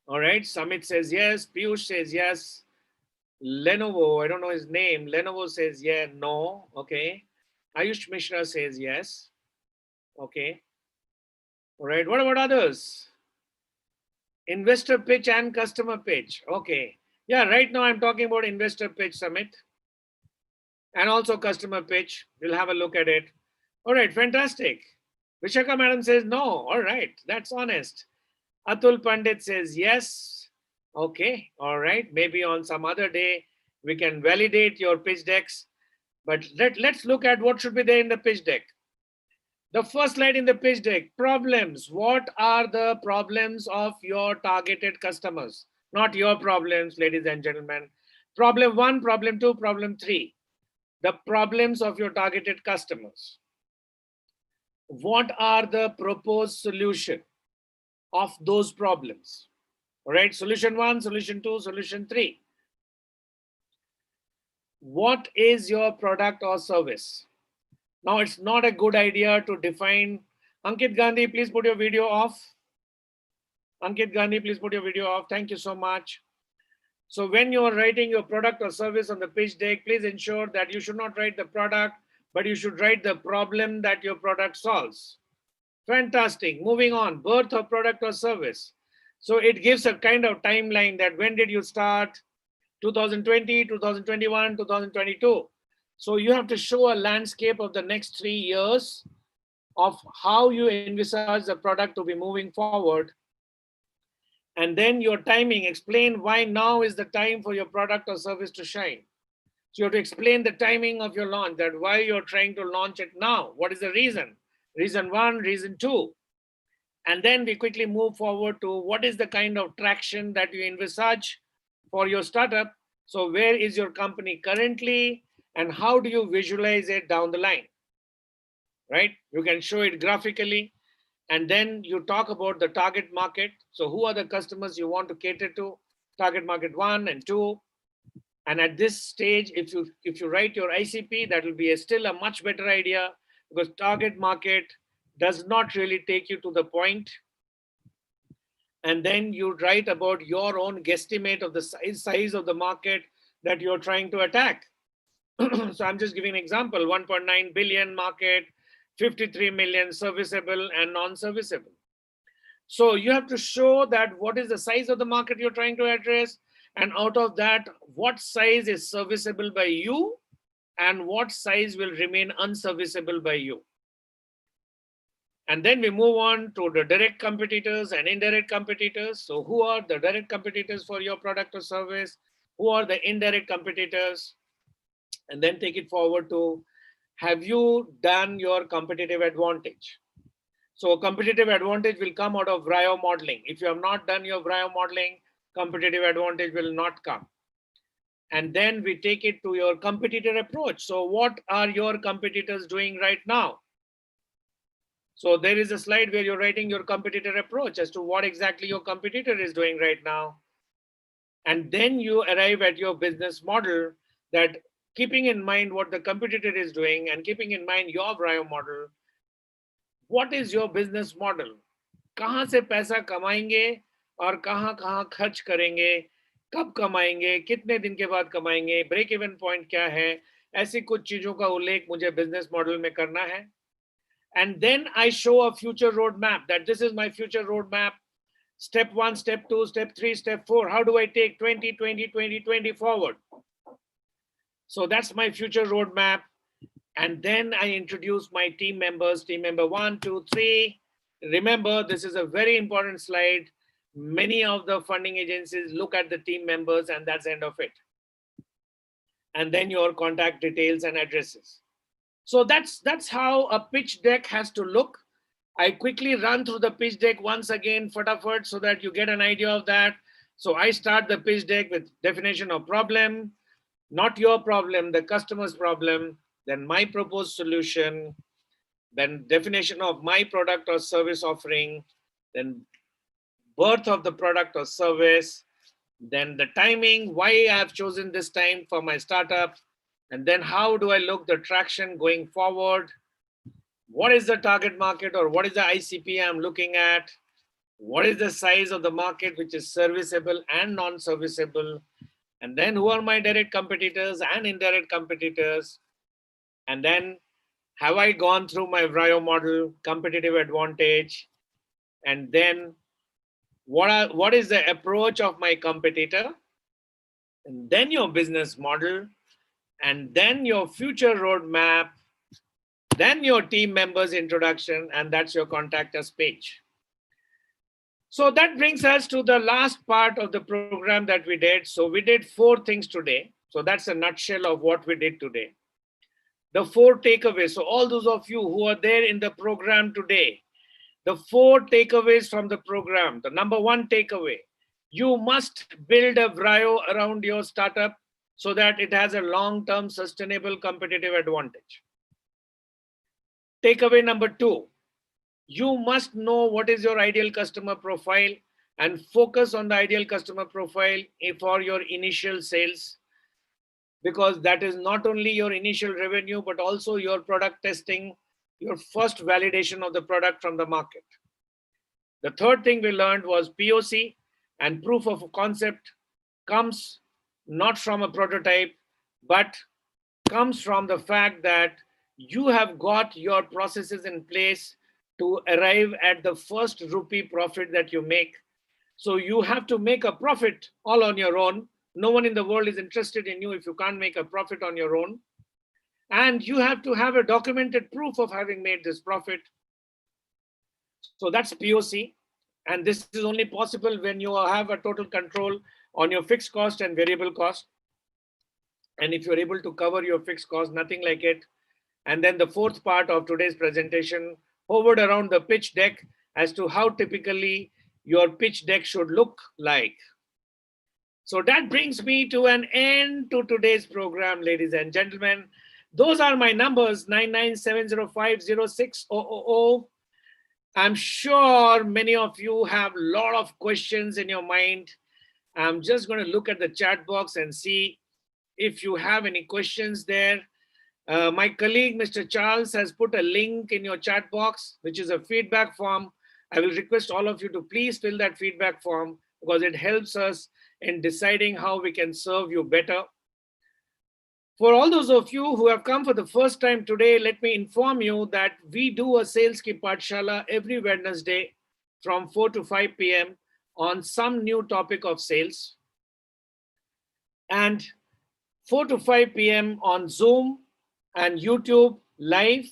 All right, Samit says yes, Piyush says yes. Lenovo, I don't know his name. Lenovo says yeah, no, okay. Ayush Mishra says yes, okay. All right, what about others? Investor pitch and customer pitch, okay. Yeah, right now I'm talking about investor pitch, Samit. And also customer pitch, we'll have a look at it. All right, fantastic. Vishaka madam says no, all right, that's honest. Atul Pandit says yes. Okay, all right. Maybe on some other day we can validate your pitch decks. But let's look at what should be there in the pitch deck. The first slide in the pitch deck, problems. What are the problems of your targeted customers? Not your problems, ladies and gentlemen. Problem 1, problem 2, problem 3. The problems of your targeted customers. What are the proposed solution of those problems? All right, solution 1, solution 2, solution 3. What is your product or service? Now, it's not a good idea to define. Ankit Gandhi, please put your video off. Ankit Gandhi, please put your video off. Thank you so much. So when you are writing your product or service on the pitch deck, please ensure that you should not write the product, but you should write the problem that your product solves. Fantastic. Moving on, birth of product or service. So it gives a kind of timeline that when did you start? 2020, 2021, 2022. So you have to show a landscape of the next 3 years of how you envisage the product to be moving forward. And then your timing, explain why now is the time for your product or service to shine. So you have to explain the timing of your launch, that why you're trying to launch it now. What is the reason? Reason 1, reason 2. And then we quickly move forward to what is the kind of traction that you envisage for your startup. So where is your company currently and how do you visualize it down the line, right? You can show it graphically and then you talk about the target market. So who are the customers you want to cater to? Target market 1 and 2. And at this stage, if you write your ICP, that will be still a much better idea because target market does not really take you to the point. And then you write about your own guesstimate of the size of the market that you're trying to attack. So I'm just giving an example, 1.9 billion market, 53 million serviceable and non-serviceable. So you have to show that what is the size of the market you're trying to address, and out of that, what size is serviceable by you and what size will remain unserviceable by you. And then we move on to the direct competitors and indirect competitors. So who are the direct competitors for your product or service? Who are the indirect competitors? And then take it forward to, have you done your competitive advantage? So competitive advantage will come out of VRIO modeling. If you have not done your VRIO modeling, competitive advantage will not come. And then we take it to your competitor approach. So what are your competitors doing right now? So there is a slide where you're writing your competitor approach as to what exactly your competitor is doing right now. And then you arrive at your business model, that keeping in mind what the competitor is doing and keeping in mind your VRIO model, what is your business model? कहाँ से पैसा कमाएंगे और कहाँ खर्च करेंगे, कब कमाएंगे, कितने दिन के बाद कमाएंगे, ब्रेक इवन पॉइंट क्या है, ऐसी कुछ चीजों का उल्लेख मुझे बिजनेस मॉडल में करना है. And then I show a future roadmap, that this is my future roadmap. Step 1, step 2, step 3, step 4. How do I take 2020 forward? So that's my future roadmap. And then I introduce my team members, team member 1, 2, 3. Remember, this is a very important slide. Many of the funding agencies look at the team members and that's the end of it. And then your contact details and addresses. So that's how a pitch deck has to look. I quickly run through the pitch deck once again, fatafat, so that you get an idea of that. So I start the pitch deck with definition of problem, not your problem, the customer's problem, then my proposed solution, then definition of my product or service offering, then birth of the product or service, then the timing, why I have chosen this time for my startup, and then how do I look the traction going forward? What is the target market or what is the ICP I'm looking at? What is the size of the market which is serviceable and non-serviceable? And then who are my direct competitors and indirect competitors? And then have I gone through my VRIO model, competitive advantage? And then what is the approach of my competitor? And then your business model, and then your future roadmap, then your team members introduction, and that's your contact us page. So that brings us to the last part of the program that we did. So we did 4 things today. So that's a nutshell of what we did today. The 4 takeaways. So all those of you who are there in the program today, the 4 takeaways from the program. The number 1 takeaway, you must build a VRIO around your startup so that it has a long-term sustainable competitive advantage. Takeaway number 2, you must know what is your ideal customer profile and focus on the ideal customer profile for your initial sales, because that is not only your initial revenue, but also your product testing, your first validation of the product from the market. The third thing we learned was POC, and proof of concept comes not from a prototype, but comes from the fact that you have got your processes in place to arrive at the first rupee profit that you make. So you have to make a profit all on your own. No one in the world is interested in you if you can't make a profit on your own. And you have to have a documented proof of having made this profit. So that's POC. And this is only possible when you have a total control on your fixed cost and variable cost. And if you're able to cover your fixed cost, nothing like it. And then the 4th part of today's presentation hovered around the pitch deck as to how typically your pitch deck should look like. So that brings me to an end to today's program, ladies and gentlemen. Those are my numbers, 9970506000. I'm sure many of you have a lot of questions in your mind. I'm just going to look at the chat box and see if you have any questions there. My colleague, Mr. Charles, has put a link in your chat box, which is a feedback form. I will request all of you to please fill that feedback form because it helps us in deciding how we can serve you better. For all those of you who have come for the first time today, let me inform you that we do a SaleskiPathshala every Wednesday from 4 to 5 p.m. on some new topic of sales. And 4 to 5 p.m. on Zoom and YouTube live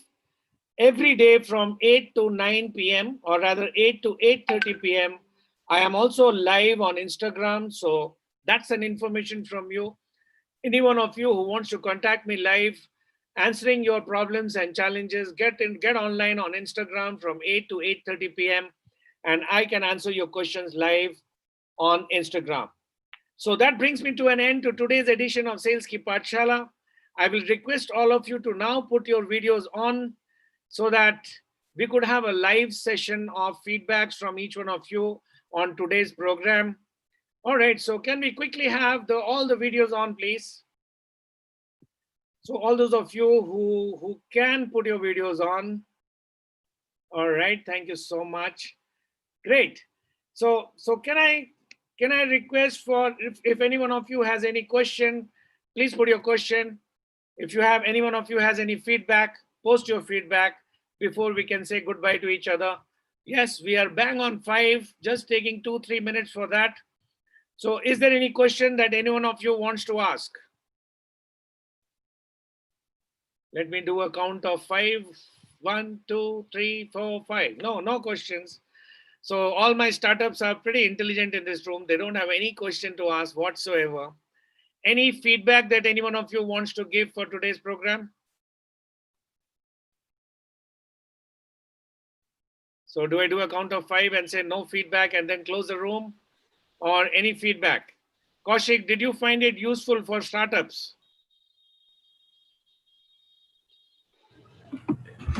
every day from 8 to 9 p.m. or rather 8 to 8:30 p.m. I am also live on Instagram. So that's an information from you. Any one of you who wants to contact me live, answering your problems and challenges, get online on Instagram from 8 to 8:30 p.m. and I can answer your questions live on Instagram. So that brings me to an end to today's edition of SaleskiPathshala. I will request all of you to now put your videos on so that we could have a live session of feedbacks from each one of you on today's program. All right, so can we quickly have all the videos on, please? So all those of you who can put your videos on. All right, thank you so much. Great. So can I request for if any one of you has any question, please put your question. If you have any one of you has any feedback, post your feedback before we can say goodbye to each other. Yes, we are bang on 5, just taking 2-3 minutes for that. So is there any question that any one of you wants to ask? Let me do a count of 5. 1, 2, 3, 4, 5. No questions. So all my startups are pretty intelligent in this room. They don't have any question to ask whatsoever. Any feedback that any one of you wants to give for today's program? So do I do a count of 5 and say no feedback and then close the room? Or any feedback? Kaushik, did you find it useful for startups?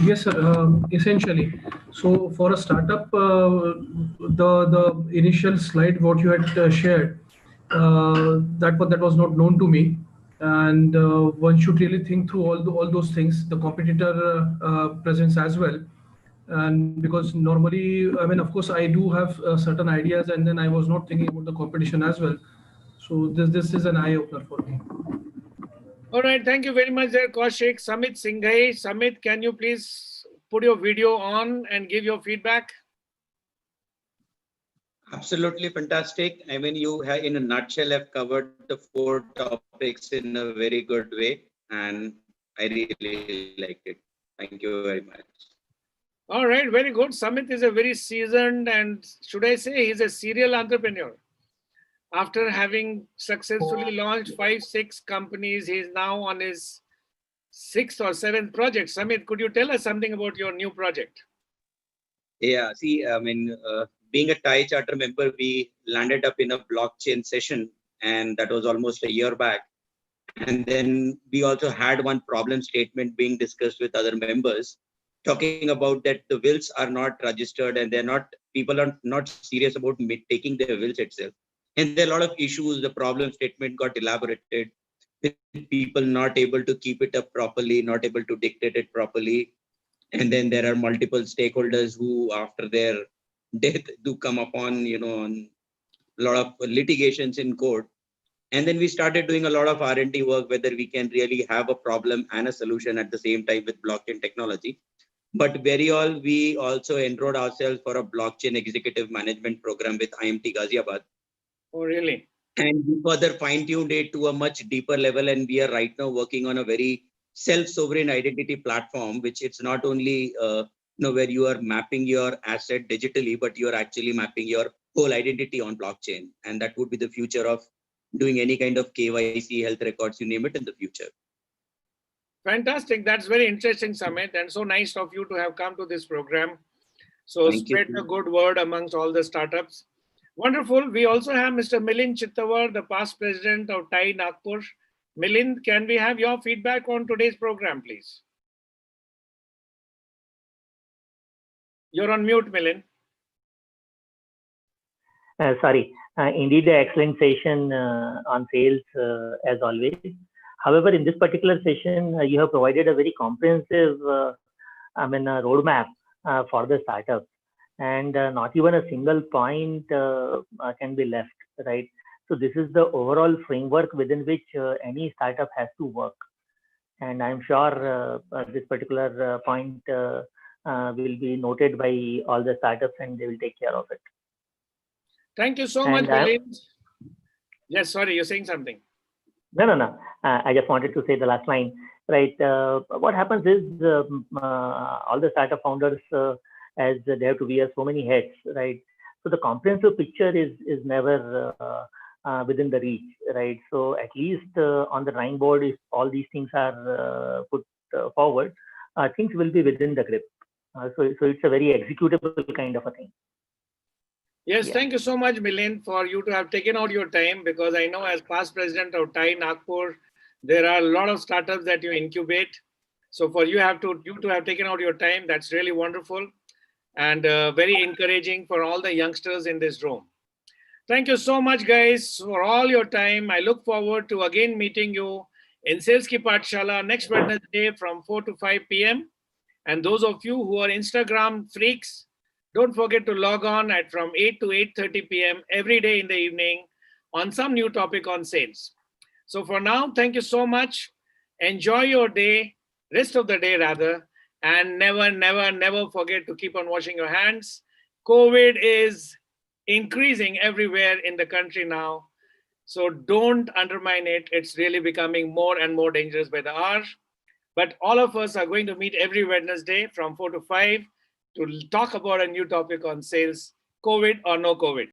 Yes, sir. Essentially, so for a startup, the initial slide what you had shared, that was not known to me, and one should really think through all those things, the competitor presence as well, and because normally, I mean, of course, I do have certain ideas, and then I was not thinking about the competition as well. So this is an eye opener for me. All right, thank you very much there, Kaushik. Samit Singhai. Samit, can you please put your video on and give your feedback? Absolutely fantastic. I mean, you have, in a nutshell, have covered the 4 topics in a very good way, and I really liked it. Thank you very much. All right, very good. Samit is a very seasoned and should I say he's a serial entrepreneur. After having successfully launched 5-6 companies, he's now on his 6th or 7th project. Samit, could you tell us something about your new project? Yeah, see, I mean, being a Thai charter member, we landed up in a blockchain session, and that was almost a year back. And then we also had one problem statement being discussed with other members, talking about that the wills are not registered and people are not serious about taking their wills itself. And there are a lot of issues. The problem statement got elaborated with people not able to keep it up properly, not able to dictate it properly. And then there are multiple stakeholders who, after their death, do come upon, a lot of litigations in court. And then we started doing a lot of R&D work, whether we can really have a problem and a solution at the same time with blockchain technology. But we also enrolled ourselves for a blockchain executive management program with IMT Ghaziabad. Oh, really? And we further fine-tuned it to a much deeper level. And we are right now working on a very self-sovereign identity platform, which it's not only where you are mapping your asset digitally, but you are actually mapping your whole identity on blockchain. And that would be the future of doing any kind of KYC, health records, you name it, in the future. Fantastic. That's very interesting, Samit, and so nice of you to have come to this program. So spread the good word amongst all the startups. Wonderful. We also have Mr. Milind Chittawar, the past president of TAI Nagpur. Milind, can we have your feedback on today's program, please? You're on mute, Milind. Sorry. Indeed, an excellent session on sales as always. However, in this particular session, you have provided a very comprehensive, roadmap for the startups, and not even a single point can be left, right? So this is the overall framework within which any startup has to work, and I'm sure this particular point will be noted by all the startups, and they will take care of it. Thank you so much, And I- Milind. Yes, sorry, you're saying something. No. I just wanted to say the last line, right? What happens is all the startup founders, as they have to wear so many hats, right? So the comprehensive picture is never within the reach, right? So at least on the drawing board, if all these things are put forward, things will be within the grip. So it's a very executable kind of a thing. Yes, Yeah. thank you so much, Milind, for you to have taken out your time, because I know as past president of TAI Nagpur, there are a lot of startups that you incubate. So for you to have taken out your time, that's really wonderful and very encouraging for all the youngsters in this room. Thank you so much, guys, for all your time. I look forward to again meeting you in SaleskiPathshala next Wednesday from 4 to 5 p.m. And those of you who are Instagram freaks, don't forget to log on at from 8 to 8:30 p.m. every day in the evening on some new topic on sales. So for now, thank you so much. Enjoy your day, rest of the day rather, and never forget to keep on washing your hands. COVID is increasing everywhere in the country now. So don't undermine it. It's really becoming more and more dangerous by the hour. But all of us are going to meet every Wednesday from 4 to 5 to talk about a new topic on sales, COVID or no COVID.